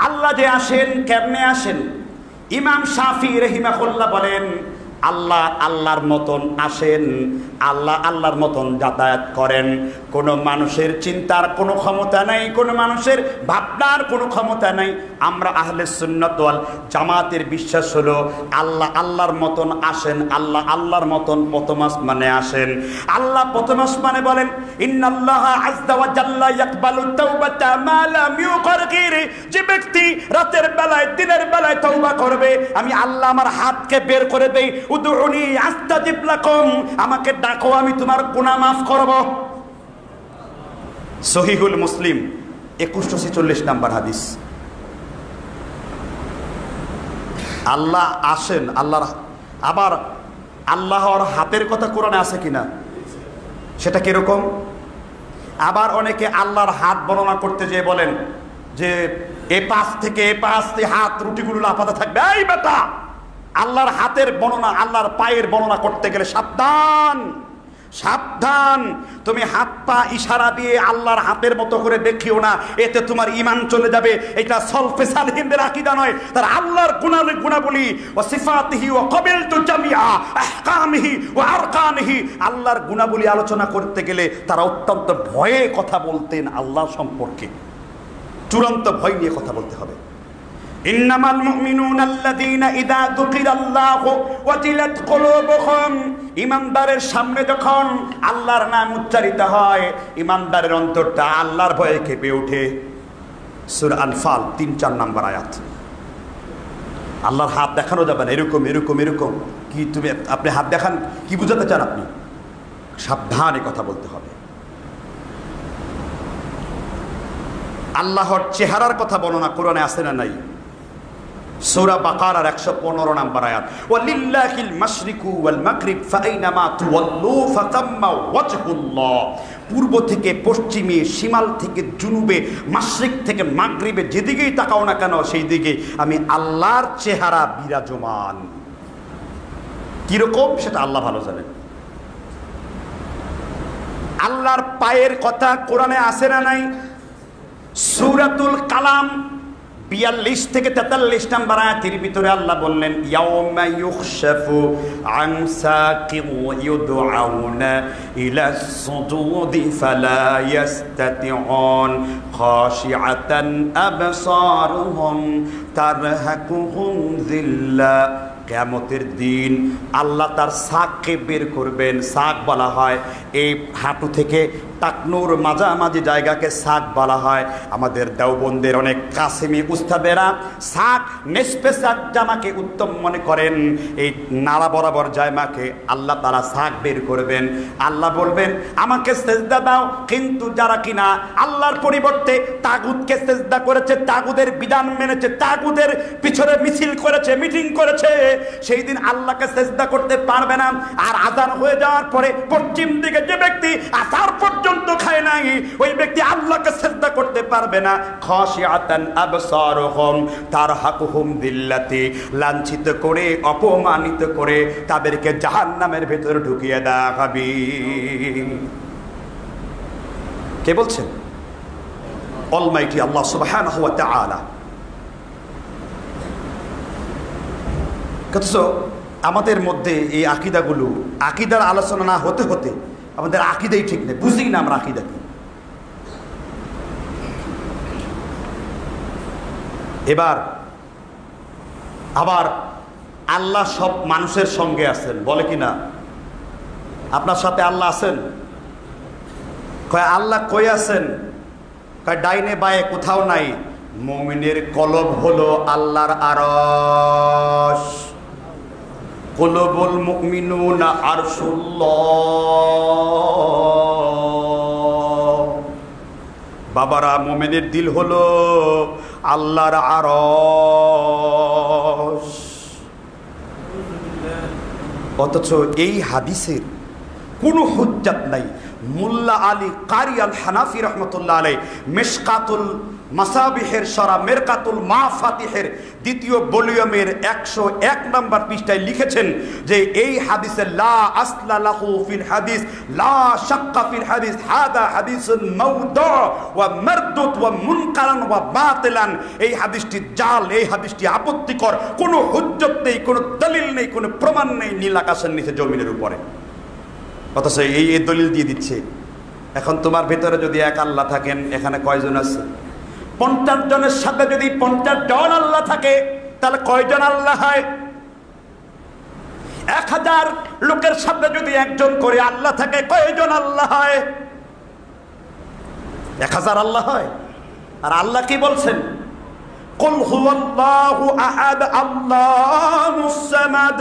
আল্লাহ যে আসেন কেমনে আসেন? ইমাম শাফি রাহিমাহুল্লাহ বলেন আল্লাহ আল্লাহর মতন আসেন, আল্লাহ আল্লাহর মতন যাতায়াত করেন। কোনো মানুষের চিন্তার কোনো ক্ষমতা নাই, কোনো মানুষের ভাবনার কোনো ক্ষমতা নাই। আমরা আহলে সুন্নাত ওয়াল জামাতের বিশ্বাস হলো আল্লাহ আল্লাহর মতন আসেন, আল্লাহ আল্লাহর মতন প্রথম আসমানে আসেন। আল্লাহ প্রথম আসমানে বলেন ইন্নাল্লাহা আযজা ওয়া জাল্লা ইয়াকবালু তাওবাতা মা লাম ইউগারগির, যে ব্যক্তি রাতের বেলায় দিনের বেলায় তওবা করবে, আমি আল্লাহ আমার হাতকে বের করে দেই, উদউনি আস্তাজিব লাকুম, আমাকে ডাকো আমি তোমার গুনাহ মাফ করব। সহিহুল মুসলিম 2146 নাম্বার হাদিস। আল্লাহ আসেন, আল্লাহর আবার আল্লাহর হাতের কথা কোরআনে আছে কিনা সেটা কিরকম? আবার অনেকে আল্লাহর হাত বর্ণনা করতে যেয়ে বলেন যে এ পাশ থেকে এ পাশ হাত রুটিগুলো লাফাতে থাকবে। এই বেটা, আল্লাহর হাতের বর্ণনা, আল্লাহর পায়ের বর্ণনা করতে গেলে সাবধান সাবধান। তুমি হাত পা ইশারা দিয়ে আল্লাহর হাতের মতো করে দেখিও না, এতে তোমার ঈমান চলে যাবে। এটা সলফে সালেহিনদের আকীদা নয়। তার আল্লাহর গুণাবলী ওয়া সিফাতিহি ওয়া ক্বাবিলতু জামিআ আহকামিহি ওয়া আরকানিহি, আল্লাহর গুণাবলী আলোচনা করতে গেলে তারা অত্যন্ত ভয়ে কথা বলতেন আল্লাহ সম্পর্কে। চূড়ান্ত ভয় নিয়ে কথা বলতে হবে। ইন্নামাল মুমিনুনা আল্লাযীনা ইযা যুকিরাল্লাহু ওয়াজিলাত কুলুবুহুম, ঈমানদারের সামনে যখন আল্লাহর নাম উচ্চারিত হয়, ঈমানদারের অন্তরটা আল্লাহর ভয়ে কেঁপে ওঠে। সূরা আনফাল 3-4 নম্বর আয়াত। আল্লাহর হাত দেখানো যাবে না, এরকম এরকম এরকম। কি তুমি আপনি হাত দেখান, কি বুঝাতে চান আপনি? সাবধানে কথা বলতে হবে। আল্লাহর চেহারার কথা বর্ণনা কোরআনে আছে না নাই? সূরা বাকারার 115 নম্বর আয়াত, ওয়ালিল্লাহিল মাশরিকু ওয়াল মাগরিব ফাআইনামা তুওয়াল্লু ফাতাম্মা ওয়াজহুল্লাহ। পূর্ব থেকে পশ্চিমে, শিমাল থেকে জুনুবে, মাশরিক থেকে মাগরিবে, যেদিকেই তাকাও না কেন সেই দিকে আমি আল্লাহর চেহারা বিরাজমান। কিরকম সেটা আল্লাহ ভালো জানেন। আল্লাহর পায়ের কথা কোরআনে আছে না নাই? সূরাতুল কালাম 42 থেকে 43 নম্বর আয়াতের ভিতরে আল্লাহ বললেন ইয়াউমা ইউখশাফু আন সাকিন ইউদআউনা ইলা সুজুদি ফালা ইস্তাতিউন খাশিআতান আবসারুহুম তারহাকুহুম যিল্লা। কিয়ামতের দিন আল্লাহ তার সাককে বের করবেন। সাক বলা হয় এই হাঁটু থেকে টাকনুর মাঝামাঝি জায়গাকে সাক বলা হয়। আমাদের দেওবন্দের অনেক কাসেমি উস্তাদেরা সাক নেসপে সাক জামাকে উত্তম মনে করেন। এই নাড়া বরাবর জায়মাকে আল্লাহ তারা সাক বের করবেন। আল্লাহ বলবেন আমাকে সেজদা দাও, কিন্তু যারা কিনা আল্লাহর পরিবর্তে তাগুতকে সেজদা করেছে, তাগুদের বিধান মেনেছে, তাগুদের পিছনে মিছিল করেছে, মিটিং করেছে, সেই দিন আল্লাহকে সেজদা করতে পারবে না। আর আযান হয়ে যাওয়ার পরে পশ্চিম দিকে যে ব্যক্তি আসর পর্যন্ত খায় নাই, ওই ব্যক্তি আল্লাহকে সেজদা করতে পারবে না। খাশিআতান আবসারুহুম তারহাকুহুম যিল্লাতি, লাঞ্ছিত করে অপমানিত করে তাদেরকে জাহান্নামের ভেতরে ঢুকিয়ে দেওয়া হবে। কে বলছেন? অলমাইটি আল্লাহ সুবহানাহু ওয়া তাআলা। অথচ আমাদের মধ্যে এই আকীদাগুলো, আকীদার আলোচনা না হতে হতে আমাদের আকীদাই ঠিক নেই, বুঝি না আমরা আকীদা কি। এবার আবার আল্লাহ সব মানুষের সঙ্গে আছেন, বলে কি না? আপনার সাথে আল্লাহ আছেন? কয় আল্লাহ কই আছেন? কয় ডাইনে বায়ে কোথাও নাই। মুমিনের কলব হলো আল্লাহর আরশ। কুলুবুল মুমিনুনা আরশুল্লাহ। বাবারা, মুমিনের দিল হলো আল্লাহর আরশ। অথচ এই হাদিসের কোনো হুজ্জাত নাই। মোল্লা আলী কারি আল হানাফি রহমতুল্লাহ আলাই মিশকাতুল মাসাবিহের সরা মেরকাতুল মাফাতিহের দ্বিতীয় ভলিউমের 101 নম্বর পৃষ্ঠায় লিখেছেন যে এই হাদিসে লা আসলা লাহু ফিল হাদিস লা শাক্কা ফিল হাদিস হাদা হাদিসুন মাউদু ওয়া মারদুদ ওয়া মুনকারান ওয়া বাতিলান। এই হাদিসটি জাল, এই হাদিসটি আপত্তিকর, কোনো হুজ্জত নেই, কোনো দলিল নেই, কোনো প্রমাণ নেই নীল আকাশের নিচে জমিনের উপরে। অথচ এই দলিল দিয়ে দিচ্ছে। এখন তোমার ভেতরে যদি এক আল্লাহ থাকেন, এখানে কয়জন আছে? 50 জনের সাথে যদি 50 জন আল্লাহ থাকে তাহলে কয়জন আল্লাহ হয়? 1000 লোকের সাথে যদি একজন করে আল্লাহ থাকে কয়জন আল্লাহ হয়? 1000 আল্লাহ হয়। আর আল্লাহ কি বলছেন? কুল হুয়াল্লাহু আহাদ আল্লাহুস সামাদ।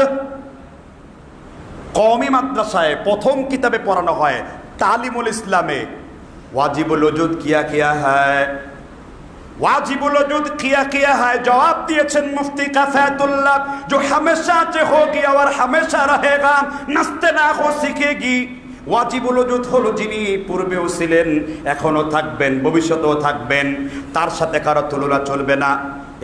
কওমি মাদ্রাসায় প্রথম কিতাবে পড়ানো হয় तालीमुल इस्लामे वाजिबुल वजूद किया है, वाजिबुल वजूद किया है। जवाब दिएছেন मुफ्ती काफायतुल्लाह, जो हमेशा से होगी और हमेशा रहेगा, नस्ते ना हो सीखेगी। ওয়াজিবুল ওজুদ হলো যিনি পূর্বেও ছিলেন, এখনো থাকবেন, ভবিষ্যতেও থাকবেন, তার সাথে কারো তুলনা চলবে না।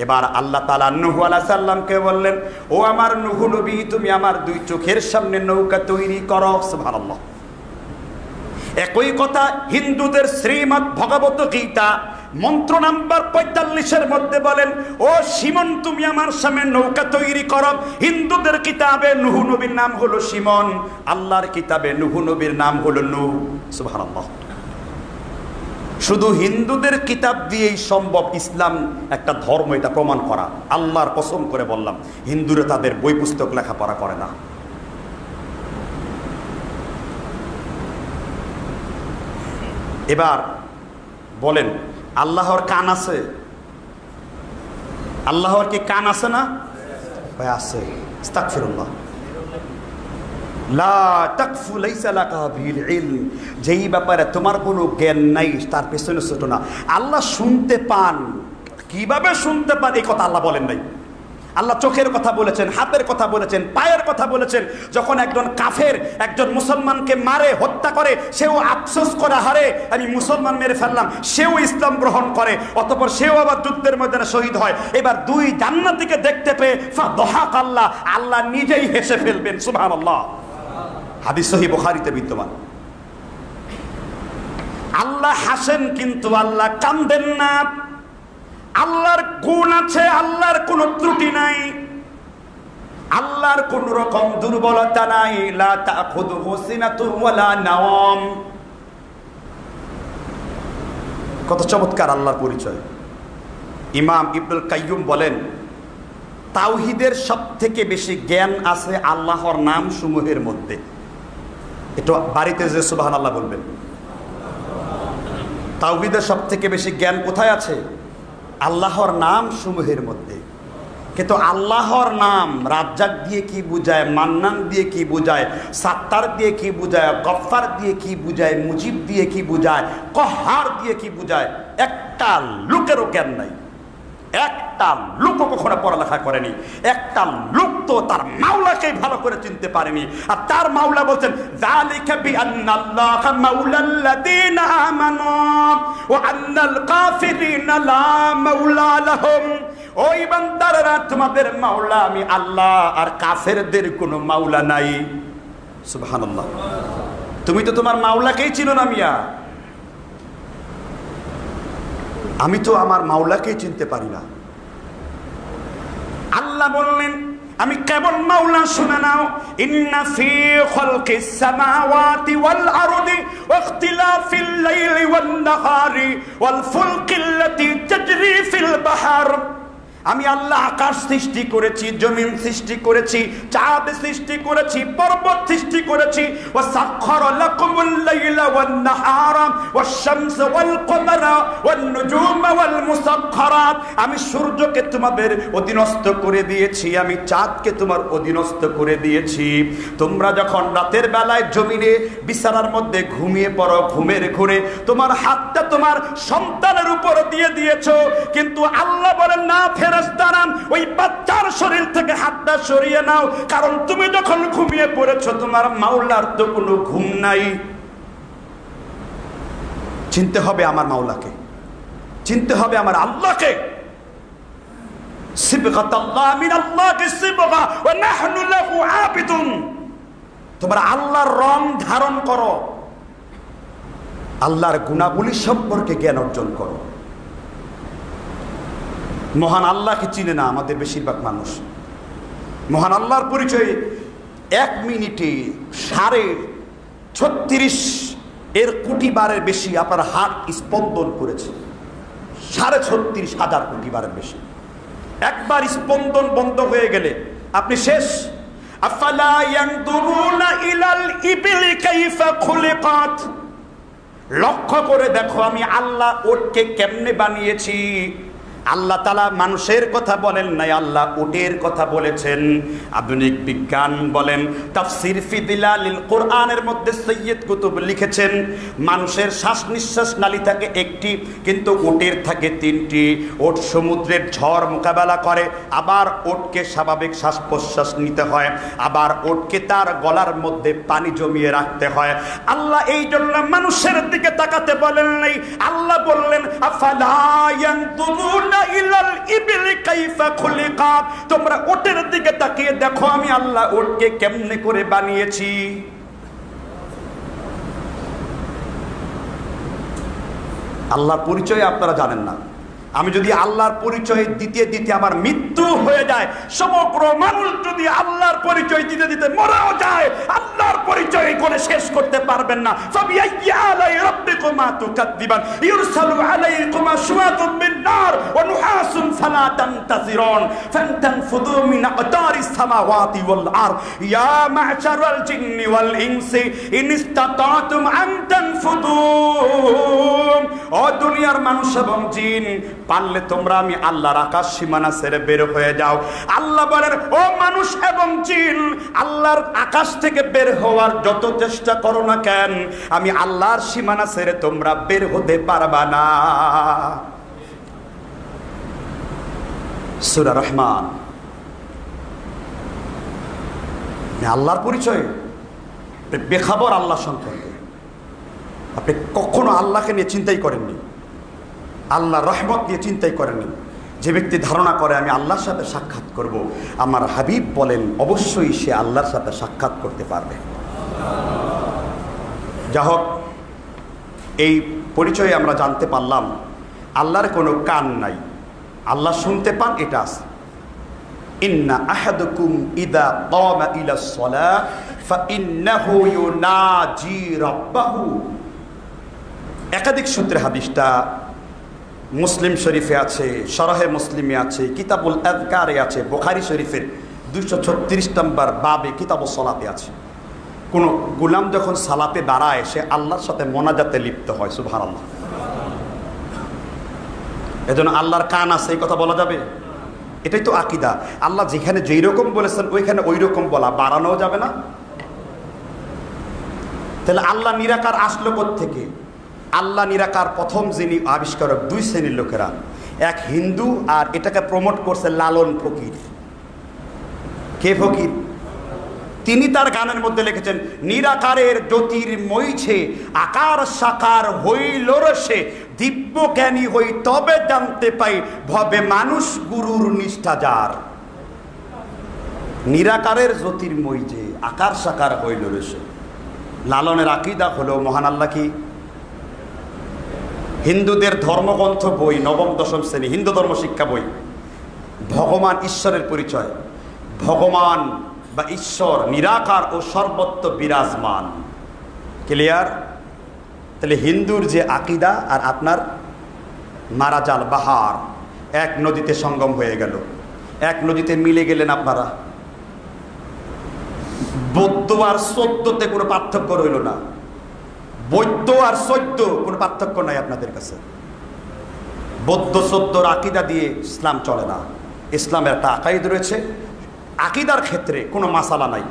এবার আল্লাহ তাআলা নূহ আলাইহিস সালামকে বললেন, ও আমার নূহ নবী, তুমি আমার 2 চোখের সামনে নৌকা তৈরি করো। সুবহানাল্লাহ। একই কথা হিন্দুদের শ্রীমদ ভগবত গীতা মন্ত্র নাম্বার 45-এর মধ্যে বলেন, ও সিমন তুমি আমার সামনে নৌকা তৈরি করো। হিন্দুদের কিতাবে নূহ নবীর নাম হলো সিমন, আল্লাহর কিতাবে নূহ নবীর নাম হলো নূহ। সুবহানাল্লাহ। শুধু হিন্দুদের কিতাব দিয়েই সম্ভব ইসলাম একটা ধর্ম, এটা প্রমাণ করা। আল্লাহর কসম করে বললাম, হিন্দুরা তাদের বই পুস্তক লেখাপড়া করে না। এবার বলেন, আল্লাহর কান আছে? আল্লাহর কি কান আছে না? ভাই আছে। আস্তাগফিরুল্লাহ। লা তাকফু লাইসা লাকা বিল ইলম, যেই ব্যাপারে তোমার কোনো জ্ঞান নাই তার পেছনে ছোট না। আল্লাহ শুনতে পান, কিভাবে শুনতে পান এই কথা আল্লাহ বলেন নাই। আল্লাহ চোখের কথা বলেছেন, হাতের কথা বলেছেন, পায়ের কথা বলেছেন। যখন একজন কাফের একজন মুসলমানকে মারে, হত্যা করে, সেও আফসোস করে, হারে আমি মুসলমান মেরে ফেললাম, সেও ইসলাম গ্রহণ করে, অতঃপর সেও আবার যুদ্ধের ময়দানে শহীদ হয়। এবার 2 জান্নাতীকে দেখতে পেয়ে ফাদহাক আল্লাহ, আল্লাহ নিজেই হেসে ফেলবেন। সুবহানাল্লাহ। হাদিস সহিহ বুখারীতে বিদ্যমান। আল্লাহ হাসেন কিন্তু আল্লাহ কাঁদেন না। আল্লাহর গুণ আছে, আল্লাহর কোনো ত্রুটি নাই, আল্লাহর কোন রকম দুর্বলতা নাই। লা তাখুযুহু সিনাতুন ওয়ালা নাওম। কত চমৎকার আল্লাহর পরিচয়। ইমাম ইবনুল কাইয়্যুম বলেন, তাওহীদের সবথেকে বেশি জ্ঞান আছে আল্লাহর নাম সমূহের মধ্যে। একটু বাড়িতে যে সুবহানাল্লাহ বলবেন। তাওহীদের সবথেকে বেশি জ্ঞান কোথায় আছে? আল্লাহর নাম সমূহের মধ্যে। কিন্তু আল্লাহর নাম রাজ্জাক দিয়ে কি বুঝায়, মান্নান দিয়ে কি বুঝায়, সাত্তার দিয়ে কি বুঝায়, গফফার দিয়ে কি বুঝায়, মুজিব দিয়ে কি বুঝায়, কহার দিয়ে কি বুঝায়, একটা লোকেরও জ্ঞান নাই। একটা লোকও কখনো পড়ালেখা করেনি। একটা লোক তো তার মাওলাকে ভালো করে চিনতে পারেনি। আর তার মাওলা বলছেন, যালিকা বিআন্নাল্লাহা মাওলাল্লাযীনা আমানু ওয়া আন্নাল কাফিরিনা লা মাওলা লাহুম। ওই বান্দারা, তোমাদের মাওলা আমি আল্লাহ, আর কাফেরদের কোনো মাওলা নাই। সুবহানাল্লাহ। তুমি তো তোমার মাওলাকেই চিনো না মিয়া। আমি তো আমার মাওলাকেই চিনতে পারি না। আল্লাহ বললেন, আমি কেবল মাওলা শুনে নাও। ইন্না ফি খালকিস সামাওয়াতি ওয়াল আরদি ওয়া ইখতিলাফিল লাইলি ওয়ান নাহারি ওয়াল ফুলকিল্লাতী তাজরি ফিল বাহর। আমি আল্লাহ আকাশ সৃষ্টি করেছি, জমিন সৃষ্টি করেছি, চাঁদ সৃষ্টি করেছি, পর্বত সৃষ্টি করেছি। ওয়া সাখখারা লাকুমুল লাইলা ওয়ান নাহারা ওয়াশ শামসা ওয়াল কমারা ওয়ান নুজুমা ওয়াল মুসাখখারাত। আমি সূর্যকে তোমাদের অধীনস্থ করে দিয়েছি, আমি চাঁদকে তোমার অধীনস্থ করে দিয়েছি। তোমরা যখন রাতের বেলায় জমিনে বিছানার মধ্যে ঘুমিয়ে পড়ো, ঘুমের ঘোরে তোমার হাতটা তোমার সন্তানের উপর দিয়ে দিয়েছো, কিন্তু আল্লাহ বলেন না ফেরেশতারা ওই বাচ্চার শরীর থেকে হাতটা সরিয়ে নাও, কারণ তুমি যখন ঘুমিয়ে পড়েছো তোমার মাওলার তো কোনো ঘুম নাই। চিনতে হবে আমার মাওলাকে, চিনতে হবে আমার আল্লাহকে। সিবগাতাল্লাহ মিনাল্লাহি সিবগা ওয়া নাহনু লাহু আবিদুন। তোমরা আল্লাহর রং ধারণ করো, আল্লাহর গুণাবলী সম্পর্কে জ্ঞান অর্জন করো। মহান আল্লাহকে চিনে না আমাদের বেশিরভাগ মানুষ। মহান আল্লাহর পরিচয় 1 মিনিটে 36.5 কোটি বারের বেশি আপনার হার্ট স্পন্দন করেছে। 36,500 কোটি বারের বেশি। একবার স্পন্দন বন্ধ হয়ে গেলে আপনি শেষ। আফালা ইয়ানদুরুনা ইলাল ইবিলি কাইফা খুলিকাত। লক্ষ্য করে দেখো আমি আল্লাহ ওটকে কেমনে বানিয়েছি। আল্লাহ তাআলা মানুষের কথা বলেন নাই, আল্লাহ উটের কথা বলেছেন। আধুনিক বিজ্ঞান বলেন, তাফসীর ফি দিলালিল কোরআনের মধ্যে সৈয়দ কুতুব লিখেছেন মানুষের শ্বাস নিঃশ্বাস নালী থাকে 1টি, কিন্তু উটের থাকে 3টি। উট সমুদ্রের ঝড় মোকাবেলা করে, আবার উটকে স্বাভাবিক শ্বাস প্রশ্বাস নিতে হয়, আবার উটকে তার গলার মধ্যে পানি জমিয়ে রাখতে হয়। আল্লাহ এই জন্য মানুষের দিকে তাকাতে বলেন নাই, আল্লাহ বললেন আফালা ইয়ানদুরুনা ইলাল ইবিলি কাইফা খুলিকাত। তোমরা উটের দিকে তাকিয়ে দেখো আমি আল্লাহ উটকে কেমনে করে বানিয়েছি। আল্লাহর পরিচয় আপনারা জানেন না। আমি যদি আল্লাহর পরিচয় দিতে দিতে আমার মৃত্যু হয়ে যায়, সমগ্র মানুষ যদি আল্লাহর পরিচয় দিতে দিতে মরাও যায়, আল্লাহর পরিচয় করে শেষ করতে পারবেন না। ফাবিআইয়ি আলাই রাব্বিকুমা তুকাদ্দিবান ইরসালু আলাইকুমা শুওয়াতুম মিন নার ওয়া নুহাসুন ফালা তানতাসিরুন ফানতানফুযু মিন আকতারিস সামাওয়াতি ওয়াল আরদ ইয়া মা'শারাল জিন্নি ওয়াল ইনসি ইন ইসতাতাতুম আন তানফুযু। ও দুনিয়ার মানুষ এবং জিন, পারলে তোমরা আমি আল্লাহর আকাশ সীমানা ছেড়ে বের হয়ে যাও। আল্লাহ বলেন ও মানুষ এবং জিন, আল্লাহর আকাশ থেকে বের হওয়ার যত চেষ্টা করো না কেন, আমি আল্লাহর সীমানা ছেড়ে তোমরা বের হতে পারবা না। সূরা রহমান। আল্লাহর পরিচয় বেখবর আল্লাহ সম্পর্কে। আপনি কখনো আল্লাহকে নিয়ে চিন্তাই করেননি, আল্লাহর রহমত নিয়ে চিন্তাই করেননি। যে ব্যক্তি ধারণা করে আমি আল্লাহর সাথে সাক্ষাৎ করব, আমার হাবিব বলেন অবশ্যই সে আল্লাহর সাথে সাক্ষাৎ করতে পারবে। যা হোক, এই পরিচয়ে আমরা জানতে পারলাম আল্লাহর কোনো কান নাই, আল্লাহ শুনতে পান, এটা আছে। ইন্না আহাদুকুম ইদা কামা ইলাস সালাহ ফাইন্নাহু ইউনাজি রাব্বাহু। একাধিক সূত্রে হাদিসটা মুসলিম শরীফে আছে, শরহে মুসলিমে আছে, কিতাবুল আযকারে আছে, বুখারী শরীফের 236 নম্বর বাবে কিতাবুস সালাতে আছে। কোন গোলাম যখন সালাতে দাঁড়ায় সে আল্লাহর সাথে মোনাজাতে লিপ্ত হয়। সুবহানাল্লাহ। এজন্য আল্লাহর কান আছে এই কথা বলা যাবে? এটাই তো আকীদা। আল্লাহ যেখানে যেই রকম বলেছেন ওইখানে ওই রকম বলা, বাড়ানোও যাবে না। তাহলে আল্লাহ নিরাকার আসলো কোত্থেকে? আল্লাহ নিরাকার প্রথম যিনি আবিষ্কারক, 2 শ্রেণীর লোকেরা, এক হিন্দু আর এটাকে প্রমোট করছে লালন ফকির। কে ফকির? তিনি তার গানের মধ্যে লিখেছেন, নিরাকারের জ্যোতির্ময়ীছে আকার সাকার হইল রসে, দিব্য জ্ঞানী হই তবে জানতে পাই ভবে মানুষ গুরুর নিষ্ঠা যার। নিরাকারের জ্যোতির্ময়ী যে আকার সাকার হইল রসে। লালনের আকীদা হলো মহান আল্লাহ কি? হিন্দুদের ধর্মগ্রন্থ বই, 9ম 10ম শ্রেণী হিন্দু ধর্ম শিক্ষা বই, ভগবান ঈশ্বরের পরিচয়। ভগবান বা ঈশ্বর নিরাকার ও সর্বত্র বিরাজমান। ক্লিয়ার? তাহলে হিন্দুর যে আকীদা আর আপনার মারাজাল বাহার, এক নদীতে সঙ্গম হয়ে গেল, এক নদীতে মিলে গেলেন আপনারা। বৌদ্ধ আর চোদ্দতে কোনো পার্থক্য রইল না, বৌদ্ধ আর চোদ্দ কোনো পার্থক্য নাই আপনাদের কাছে। বৌদ্ধ চোদ্দর আকীদা দিয়ে ইসলাম চলে না। ইসলামের একটা আকাইদ রয়েছে, আকীদার ক্ষেত্রে কোনো মাসালা নাই।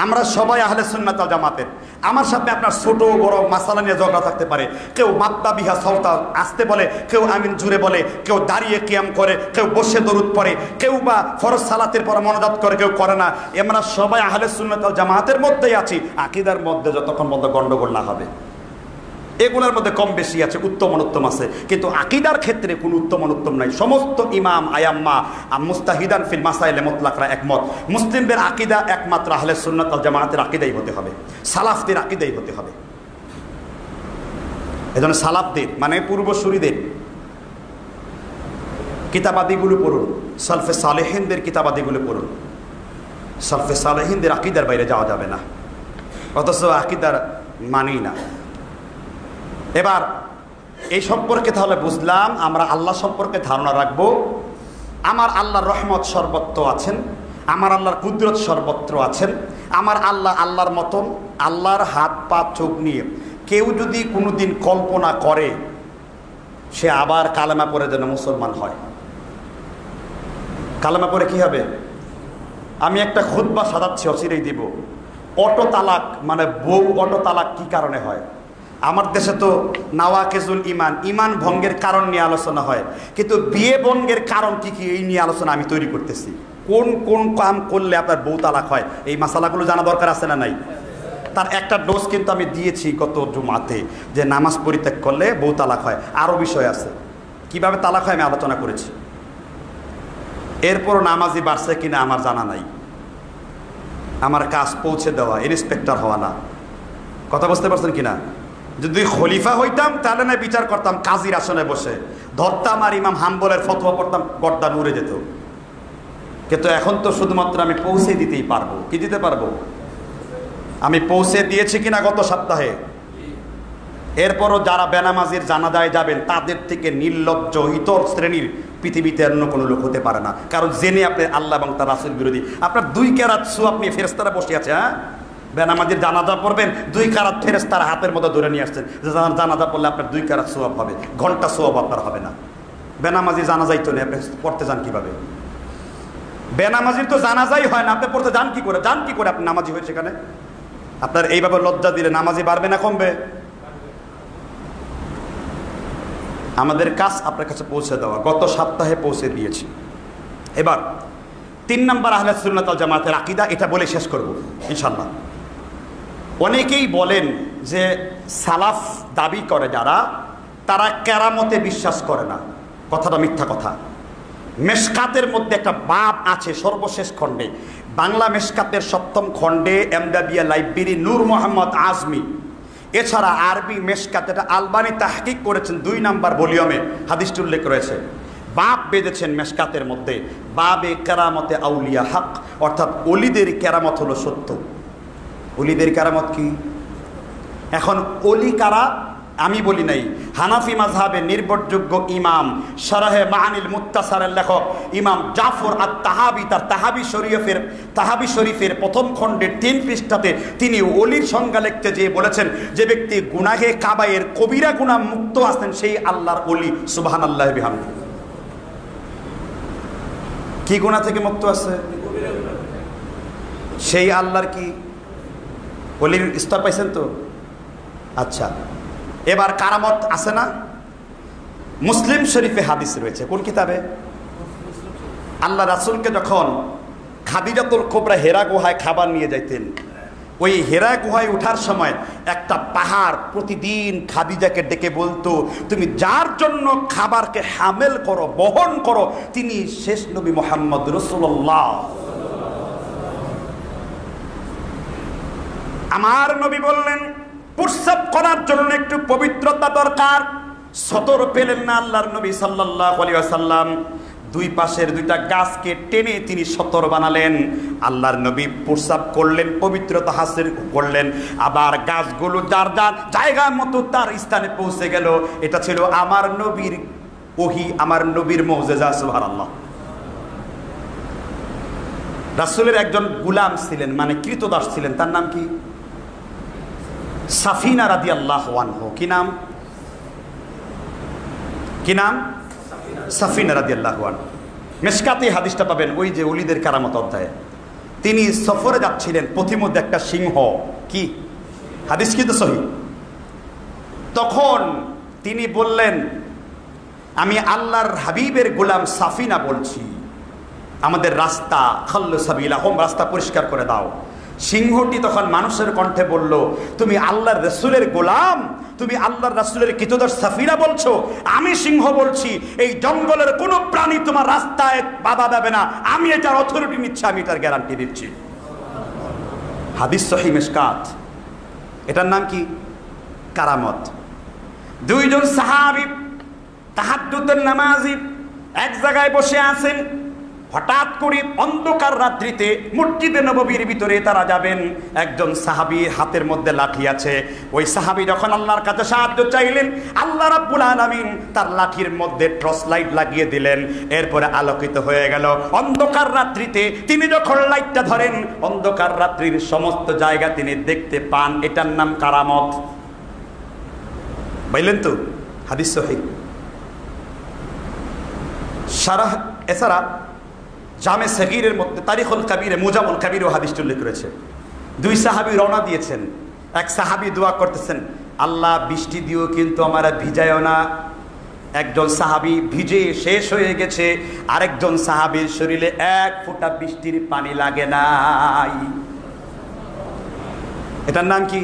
আমরা সবাই আহলে সুন্নাত ওয়াল জামাতের। আমার সাথে আপনার ছোট বড় মাসালা নিয়ে ঝগড়া থাকতে পারে, কেউ মাত্তা বিহা সওতা আসতে বলে, কেউ আমিন জুড়ে বলে, কেউ দাঁড়িয়ে কিয়াম করে, কেউ বসে দরুদ পড়ে, কেউ বা ফরজ সালাতের পর মনোজাত করে, কেউ করে না। আমরা সবাই আহলে সুন্নাত ওয়াল জামাতের মধ্যেই আছি। আকীদার মধ্যে যতক্ষণ মধ্যে গন্ডগোল না হবে, এগুলোর মধ্যে কম বেশি আছে, উত্তম অনুত্তম আছে, কিন্তু আকীদার ক্ষেত্রে কোনো উত্তম অনুত্তম নাই। সমস্ত ইমাম আয়াম্মা মুস্তাহিদান ফিল মাসাইলে মুতলাকরা একমত, মুসলিমদের আকীদা একমাত্র আহলে সুন্নাত ওয়াল জামাতের আকীদাই হতে হবে, সালাফদের আকীদাই হতে হবে। এজন্য সালাফদের মানে পূর্বসূরীদের কিতাবাদিগুলো পড়ুন, সালফে সালেহিনদের কিতাবাদিগুলো পড়ুন। সালফে সালেহিনদের আকীদার বাইরে যাওয়া যাবে না, অথচ আকীদার মানি না। এবার এই সম্পর্কে তাহলে বুঝলাম, আমরা আল্লাহ সম্পর্কে ধারণা রাখবো। আমার আল্লাহর রহমত সর্বত্র আছেন, আমার আল্লাহর কুদরত সর্বত্র আছেন, আমার আল্লাহ আল্লাহর মতন। আল্লাহর হাত পা চোখ নিয়ে কেউ যদি কোনোদিন কল্পনা করে সে আবার কালেমা পড়ে যেন মুসলমান হয়। কালেমা পড়ে কি হবে? আমি একটা খুতবা সাজাচ্ছি, অচিরেই দিব। অটো তালাক মানে বউ অটো তালাক কি কারণে হয়? আমার দেশে তো নাওয়াকিজুল ইমান, ইমান ভঙ্গের কারণ নিয়ে আলোচনা হয়, কিন্তু বিয়ে ভঙ্গের কারণ কি কি এই নিয়ে আলোচনা আমি তৈরি করতেছি। কোন কোন কাম করলে আপনার বউ তালাক হয়, এই মাসালাগুলো জানা দরকার আছে না নাই? তার একটা ডোজ কিন্তু আমি দিয়েছি গত জুমাতে, যে নামাজ পরিত্যাগ করলে বউ তালাক হয়। আরও বিষয় আছে, কিভাবে তালাক হয় আমি আলোচনা করেছি। এরপরও নামাজি বাড়ছে কিনা আমার জানা নাই। আমার কাজ পৌঁছে দেওয়া, ইন্সপেক্টর হওয়া না। কথা বুঝতে পারছেন কিনা? যদি খলিফা হইতাম তাহলে না বিচার করতাম, কাজীর আসনে বসে ধরতাম আর ইমাম হাম্বলের ফতোয়া পড়তাম, গর্দান উড়ে যেত। কিন্তু এখন তো শুধুমাত্র আমি পৌঁছে দিতেই পারবো। কি দিতে পারবো? আমি পৌঁছে দিয়েছি কিনা গত সপ্তাহে। এরপরও যারা বেনামাজির জানাজায় যাবেন তাদের থেকে নির্লজ্জ ইতর শ্রেণীর পৃথিবীতে অন্য কোনো লোক হতে পারে না, কারণ জেনে আপনি আল্লাহ এবং তার রাসূল বিরোধী। আপনার 2 কারাত সোয়াব নিয়ে ফেরেশতারা বসে আছে। হ্যাঁ, বেনামাজির জানাজা পড়বেন, 2 কারাত ফেরেশতারা হাতের মধ্যে ধরে নিয়ে আসছেন যে জানাজা পড়লে আপনার 2 কারাত সোয়াব হবে, ঘন্টা সোয়াব আপনার হবে না। বেনামাজি জানাজাই তো নেই, আপনি পড়তে যান কিভাবে? বেনামাজির তো জানাজাই হয় না, আপনি পড়তে যান কি করে? যান কি করে আপনি নামাজি হয়ে সেখানে? আপনার এইভাবে লজ্জা দিলে নামাজি বাড়বে না কমবে? আমাদের কাজ আপনার কাছে পৌঁছে দেওয়া, গত সপ্তাহে পৌঁছে দিয়েছি। এবার 3 নম্বর আহলে সুন্নাত ওয়াল জামাতের আকীদা, এটা বলে শেষ করব ইনশাআল্লাহ। অনেকেই বলেন যে সালাফ দাবি করে যারা, তারা কেরামতে বিশ্বাস করে না। কথাটা মিথ্যা কথা। মেশকাতের মধ্যে একটা বাব আছে সর্বশেষ খণ্ডে, বাংলা মেশকাতের 7ম খণ্ডে, এমদাদিয়া লাইব্রেরি, নূর মোহাম্মদ আজমি। এছাড়া আরবি মেশকাত, এটা আলবানি তাহকিক করেছেন, 2 নম্বর ভলিউমে হাদিসটি উল্লেখ রয়েছে। বাব বেঁধেছেন মেশকাতের মধ্যে, বাবে কেরামতে আউলিয়া হক, অর্থাৎ অলিদের কেরামত হলো সত্য। অলিদের কেরামত কি? এখন অলি কারা আমি বলি নাই। হানাফি মাযহাবের নির্ভরযোগ্য ইমাম, শারহে মাআনিল মুত্তাসারের লেখক ইমাম জাফর আত-তাহাবি, তার তাহাবি শরীফের 1ম খণ্ডের 3 পৃষ্ঠাতে তিনি ওলির সংজ্ঞা লিখতে যেয়ে বলেছেন, যে ব্যক্তি গুনাহে কাবায়ের কবিরা গুনাহ মুক্ত আছেন সেই আল্লাহর ওলি। সুবহানাল্লাহি বিহামদিহি। কি গুনাহ থেকে মুক্ত আছে? সেই আল্লাহর কি ওলির স্তর পাইছেন তো? আচ্ছা, এবার কারামত আছে না? মুসলিম শরীফে হাদিস রয়েছে। কোন কিতাবে? আল্লাহ রাসূলকে যখন খাদিজাতুল কুবরা হেরা গুহায় খাবার নিয়ে যাইতেন, ওই হেরা গুহায় ওঠার সময় একটা পাহাড় প্রতিদিন খাদিজাকে ডেকে বলতো, তুমি যার জন্য খাবারকে হামেল করো, বহন করো, তিনি শেষ নবী মুহাম্মদ রাসূলুল্লাহ। আমার নবী বললেন, প্রস্রাব করার জন্য একটু পবিত্রতা দরকার। সতর পেলেন না আল্লাহর নবী সাল্লাল্লাহু আলাইহি ওয়াসাল্লাম। 2 পাশের 2টা গাছকে টেনে তিনি সতর বানালেন। আল্লাহর নবী প্রস্রাব করলেন, পবিত্রতা হাসিল করলেন, আবার গাছগুলো যার যার জায়গা মতো তার স্থানে পৌঁছে গেল। এটা ছিল আমার নবীর ওহি আমার নবীর মুজিজা, সুবহানাল্লাহ। রাসূলের একজন গোলাম ছিলেন, মানে কৃতদাস ছিলেন, তার নাম কি? সাফিনা রাদিয়াল্লাহু আনহু। কি নাম? কি নাম? সাফিনা রাদিয়াল্লাহু আনহু। মিশকাতে হাদিসটা পাবেন, ওই যে ওলিদের কারামত অধ্যায়ে। তিনি সফরে যাচ্ছিলেন, পথিমধ্যে একটা সিংহ, কি হাদিস কিন্তু সহিহ। তখন তিনি বললেন, আমি আল্লাহর হাবিবের গোলাম সাফিনা বলছি, আমাদের রাস্তা খাল্লু সাবিলাহুম, রাস্তা পরিষ্কার করে দাও। সিংহটি তখন মানুষের কণ্ঠে বলল, তুমি আল্লাহর রাসূলের গোলাম, তুমি আল্লাহর রাসূলের কৃতদাস সাফিনা বলছো? আমি সিংহ বলছি, এই জঙ্গলের কোনো প্রাণী তোমার রাস্তায় বাধা দেবে না, আমি এটার অথরিটি নিচ্ছি, আমি এটার গ্যারান্টি দিচ্ছি। হাদিস সহিহ মিশকাত। এটার নাম কি? কারামত। দুইজন সাহাবী তাহাজ্জুদের নামাজি এক জায়গায় বসে আছেন। হঠাৎ করে অন্ধকার রাত্রিতে মসজিদে নববীর ভিতরে তারা যাবেন। একজন সাহাবীর হাতের মধ্যে লাঠি আছে। ওই সাহাবী যখন আল্লাহর কাছে সাহায্য চাইলেন, আল্লাহ রাব্বুল আলামিন তার লাঠির মধ্যে টর্চ লাইট লাগিয়ে দিলেন। এরপরে আলোকিত হয়ে গেল। অন্ধকার রাত্রিতে তিনি যখন লাইটটা ধরেন, অন্ধকার রাত্রির সমস্ত জায়গা তিনি দেখতে পান। এটার নাম কারামত। বললেন তো, হাদিস সহিহ। সারাহ এছাড়া জামে সগীরের মধ্যে তারিখুল কাবীরে মুজামুল কাবীর ও হাদিসটি উল্লেখ করেছে। দুই সাহাবী রওনা দিয়েছেন। এক সাহাবী দোয়া করতেছেন, আল্লাহ বৃষ্টি দিও কিন্তু আমারা ভিজায়ও না। একজন সাহাবী ভিজে শেষ হয়ে গেছে, আরেকজন সাহাবীর শরীরে এক ফোঁটা বৃষ্টির পানি লাগে নাই। এটার নাম কি?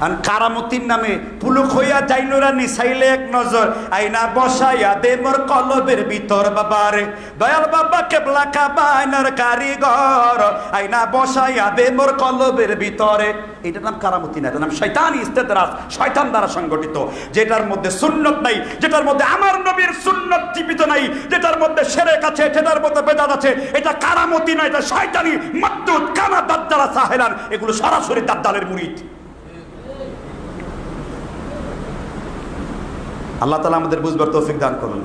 আর কারামতির নামে পুলুক হইয়া যাইনোরা নিছাইলে এক নজর, আইনা বসাইয়া দে মোর কলবের ভিতর বাবারে, দয়াল বাবা কেবলা কাবায়নার কারিগর, আইনা বসাইয়া দে মোর কলবের ভিতরে। এটার নাম কারামতি না, এটার নাম শয়তানি ইস্তেদরাজ, শয়তান দ্বারা সংগঠিত। যেটার মধ্যে সুন্নত নাই, যেটার মধ্যে আমার নবীর সুন্নত জীবিত নাই, যেটার মধ্যে শিরক আছে, যেটার মধ্যে বেদাত আছে, এটা কারামতি নয়, এটা শয়তানি। মাদ্দুদ কামা দাজ্জালা সাহেলান, এগুলো সরাসরি দাজ্জালের মুরিদ। আল্লাহ তাআলা আমাদের বুঝবার তৌফিক দান করুন।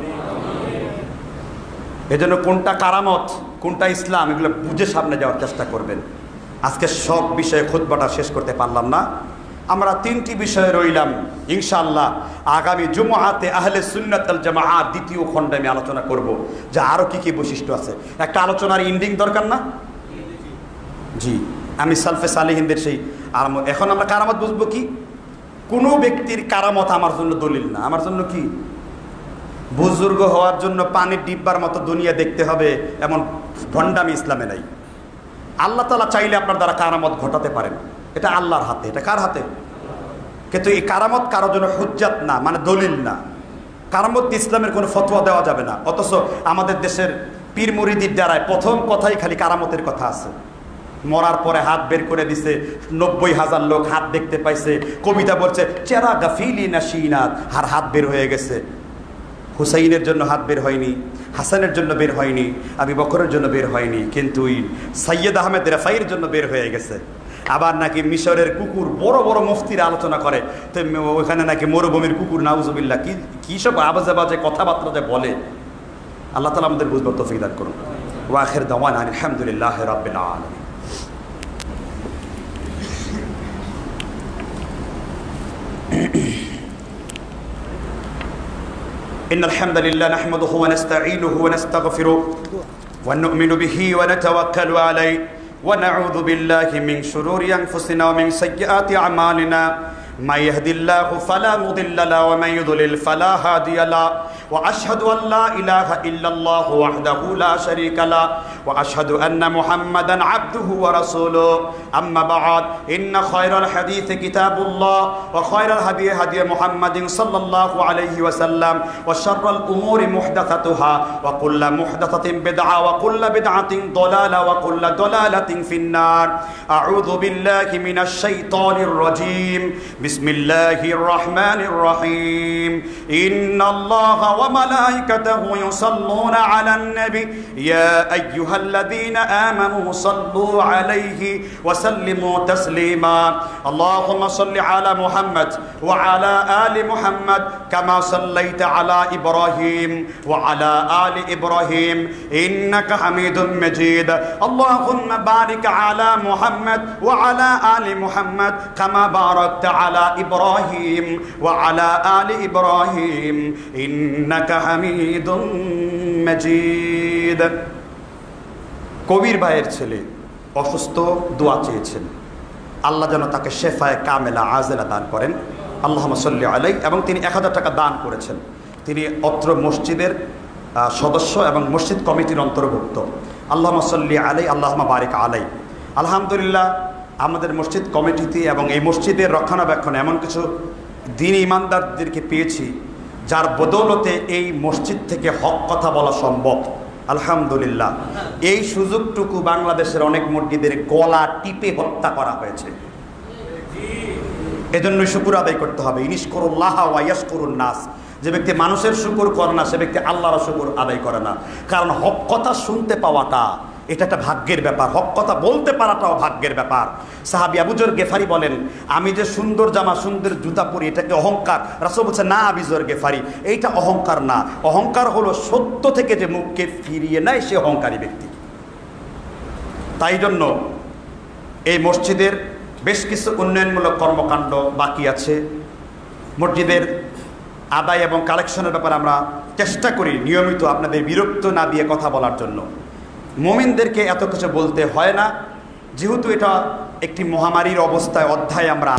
এজন্য কোনটা কারামত, কোনটা ইসলাম, এগুলো বুঝে সামনে যাওয়ার চেষ্টা করবেন। আজকে সব বিষয়ে খুতবাটা শেষ করতে পারলাম না, আমরা তিনটি বিষয়ে রইলাম। ইনশাআল্লাহ আগামী জুমআতে আহলে সুন্নাত ওয়াল জামাআত দ্বিতীয় খণ্ডে আমি আলোচনা করব যে আরও কি কি বৈশিষ্ট্য আছে। একটা আলোচনার ইন্ডিং দরকার না? জি, আমি সালফে সালেহিনদের সেই এখন আমরা কারামত বুঝবো কি? কোনো ব্যক্তির কারামত আমার জন্য দলিল না। আমার জন্য কি? বুজুর্গ হওয়ার জন্য পানির ডিব্বার মতো দুনিয়া দেখতে হবে এমন ভণ্ডামি ইসলামে নাই। আল্লাহ তাআলা চাইলে আপনার দ্বারা কারামত ঘটাতে পারেন, এটা আল্লাহর হাতে। এটা কার হাতে? কিন্তু এই কারামত কারোর জন্য হুজ্জাত না, মানে দলিল না। কারামত ইসলামের কোনো ফতোয়া দেওয়া যাবে না। অথচ আমাদের দেশের পীর মুরিদির দ্বারায় প্রথম কথাই খালি কারামতের কথা আছে। মরার পরে হাত বের করে দিছে, 90,000 লোক হাত দেখতে পাইছে। কবিতা বলছে চেরা গাফিলি নাসিনাত, আর হাত বের হয়ে গেছে। হুসাইনের জন্য হাত বের হয়নি, হাসানের জন্য বের হয়নি, আবু বকরের জন্য বের হয়নি, কিন্তু সৈয়দ আহমেদ রাফাইয়ের জন্য বের হয়ে গেছে। আবার নাকি মিশরের কুকুর, বড় বড় মুফতিরা আলোচনা করে, তো ওখানে নাকি মরুভূমির কুকুর, নাউজুবিল্লাহ, কি সব আবাজে বাজে কথাবার্তা যে বলে। আল্লাহ তাআলা আমাদের বুঝবার তৌফিক দান করুন। ওয়া আখির দাওয়ানা আলহামদুলিল্লাহি রাব্বিল আলামিন। إن الحمد لله نحمده ونستعينه ونستغفره ونؤمن به ونتوكل عليه ونعوذ بالله من شرور أنفسنا ومن سيئات أعمالنا من يهد الله فلا مضل له ومن يضلل فلا هادي له وأشهد أن لا إله إلا الله وحده لا شريك له وأشهد أن محمدا عبده ورسوله أما بعد إن خير الحديث كتاب الله وخير الهدي هدي محمد صلى الله عليه وسلم وشر الأمور محدثاتها وكل محدثة بدعة وكل بدعة ضلالة وكل ضلالة في النار أعوذ بالله من الشيطان الرجيم بسم الله الرحمن الرحيم إن الله وملائكته يصلون على النبي يا أيها আইয়ুহাল্লাযীনা আমানু সাল্লু আলাইহি ওয়া সাল্লিমু তাসলিমা আল্লাহুম্মা সাল্লি আলা মুহাম্মাদ ওয়া আলা আলি মুহাম্মাদ কামা সাল্লাইতা আলা ইব্রাহিম ওয়া আলা আলি ইব্রাহিম ইন্নাকা হামিদুম মাজিদ আল্লাহুম্মা বারিক আলা মুহাম্মাদ ওয়া আলা আলি মুহাম্মাদ কামা বারাকতা আলা ইব্রাহিম ওয়া আলা আলি ইব্রাহিম ইন্নাকা হামিদুম মাজিদ। কবির ভাইয়ের ছেলে অসুস্থ, দোয়া চেয়েছেন আল্লাহ যেন তাকে শেফায়ে কামেলা আজেলা দান করেন, আল্লাহুম্মা সাল্লি আলাইহি। এবং তিনি 1000 টাকা দান করেছেন। তিনি অত্র মসজিদের সদস্য এবং মসজিদ কমিটির অন্তর্ভুক্ত। আল্লাহুম্মা সাল্লি আলাইহি, আল্লাহুম্মা বারিক আলাইহি। আলহামদুলিল্লাহ, আমাদের মসজিদ কমিটিতে এবং এই মসজিদের রক্ষণাবেক্ষণে এমন কিছু দ্বীনি ইমানদারদেরকে পেয়েছি যার বদৌলতে এই মসজিদ থেকে হক কথা বলা সম্ভব। আলহামদুলিল্লাহ, এই সুযোগটুকু বাংলাদেশের অনেক মসজিদের গলা টিপে হত্যা করা হয়েছে। এজন্যই শুকর আদায় করতে হবে। ইনিশকুরুল্লাহ ওয়া ইয়াশকুরুন নাস। যে ব্যক্তি মানুষের শুকর করে না সে ব্যক্তি আল্লাহর শুকর আদায় করে না। কারণ হক কথা শুনতে পাওয়াটা এটা একটা ভাগ্যের ব্যাপার, হক কথা বলতে পারাটাও ভাগ্যের ব্যাপার। সাহাবী আবু যর গেফারি বলেন, আমি যে সুন্দর জামা সুন্দর জুতা পরি এটাকে অহংকার? রাসূল বলছে, না আবু যর গেফারি, এইটা অহংকার না। অহংকার হলো সত্য থেকে যে মুখকে ফিরিয়ে নেয় সে অহংকারী ব্যক্তি। তাই জন্য এই মসজিদের বেশ কিছু উন্নয়নমূলক কর্মকাণ্ড বাকি আছে। মসজিদের আদায় এবং কালেকশনের ব্যাপারে আমরা চেষ্টা করি নিয়মিত আপনাদের বিরক্ত না দিয়ে কথা বলার জন্য। মুমিনদেরকে এত কিছু বলতে হয় না, যেহেতু এটা একটি মহামারীর অবস্থায় অধ্যায় আমরা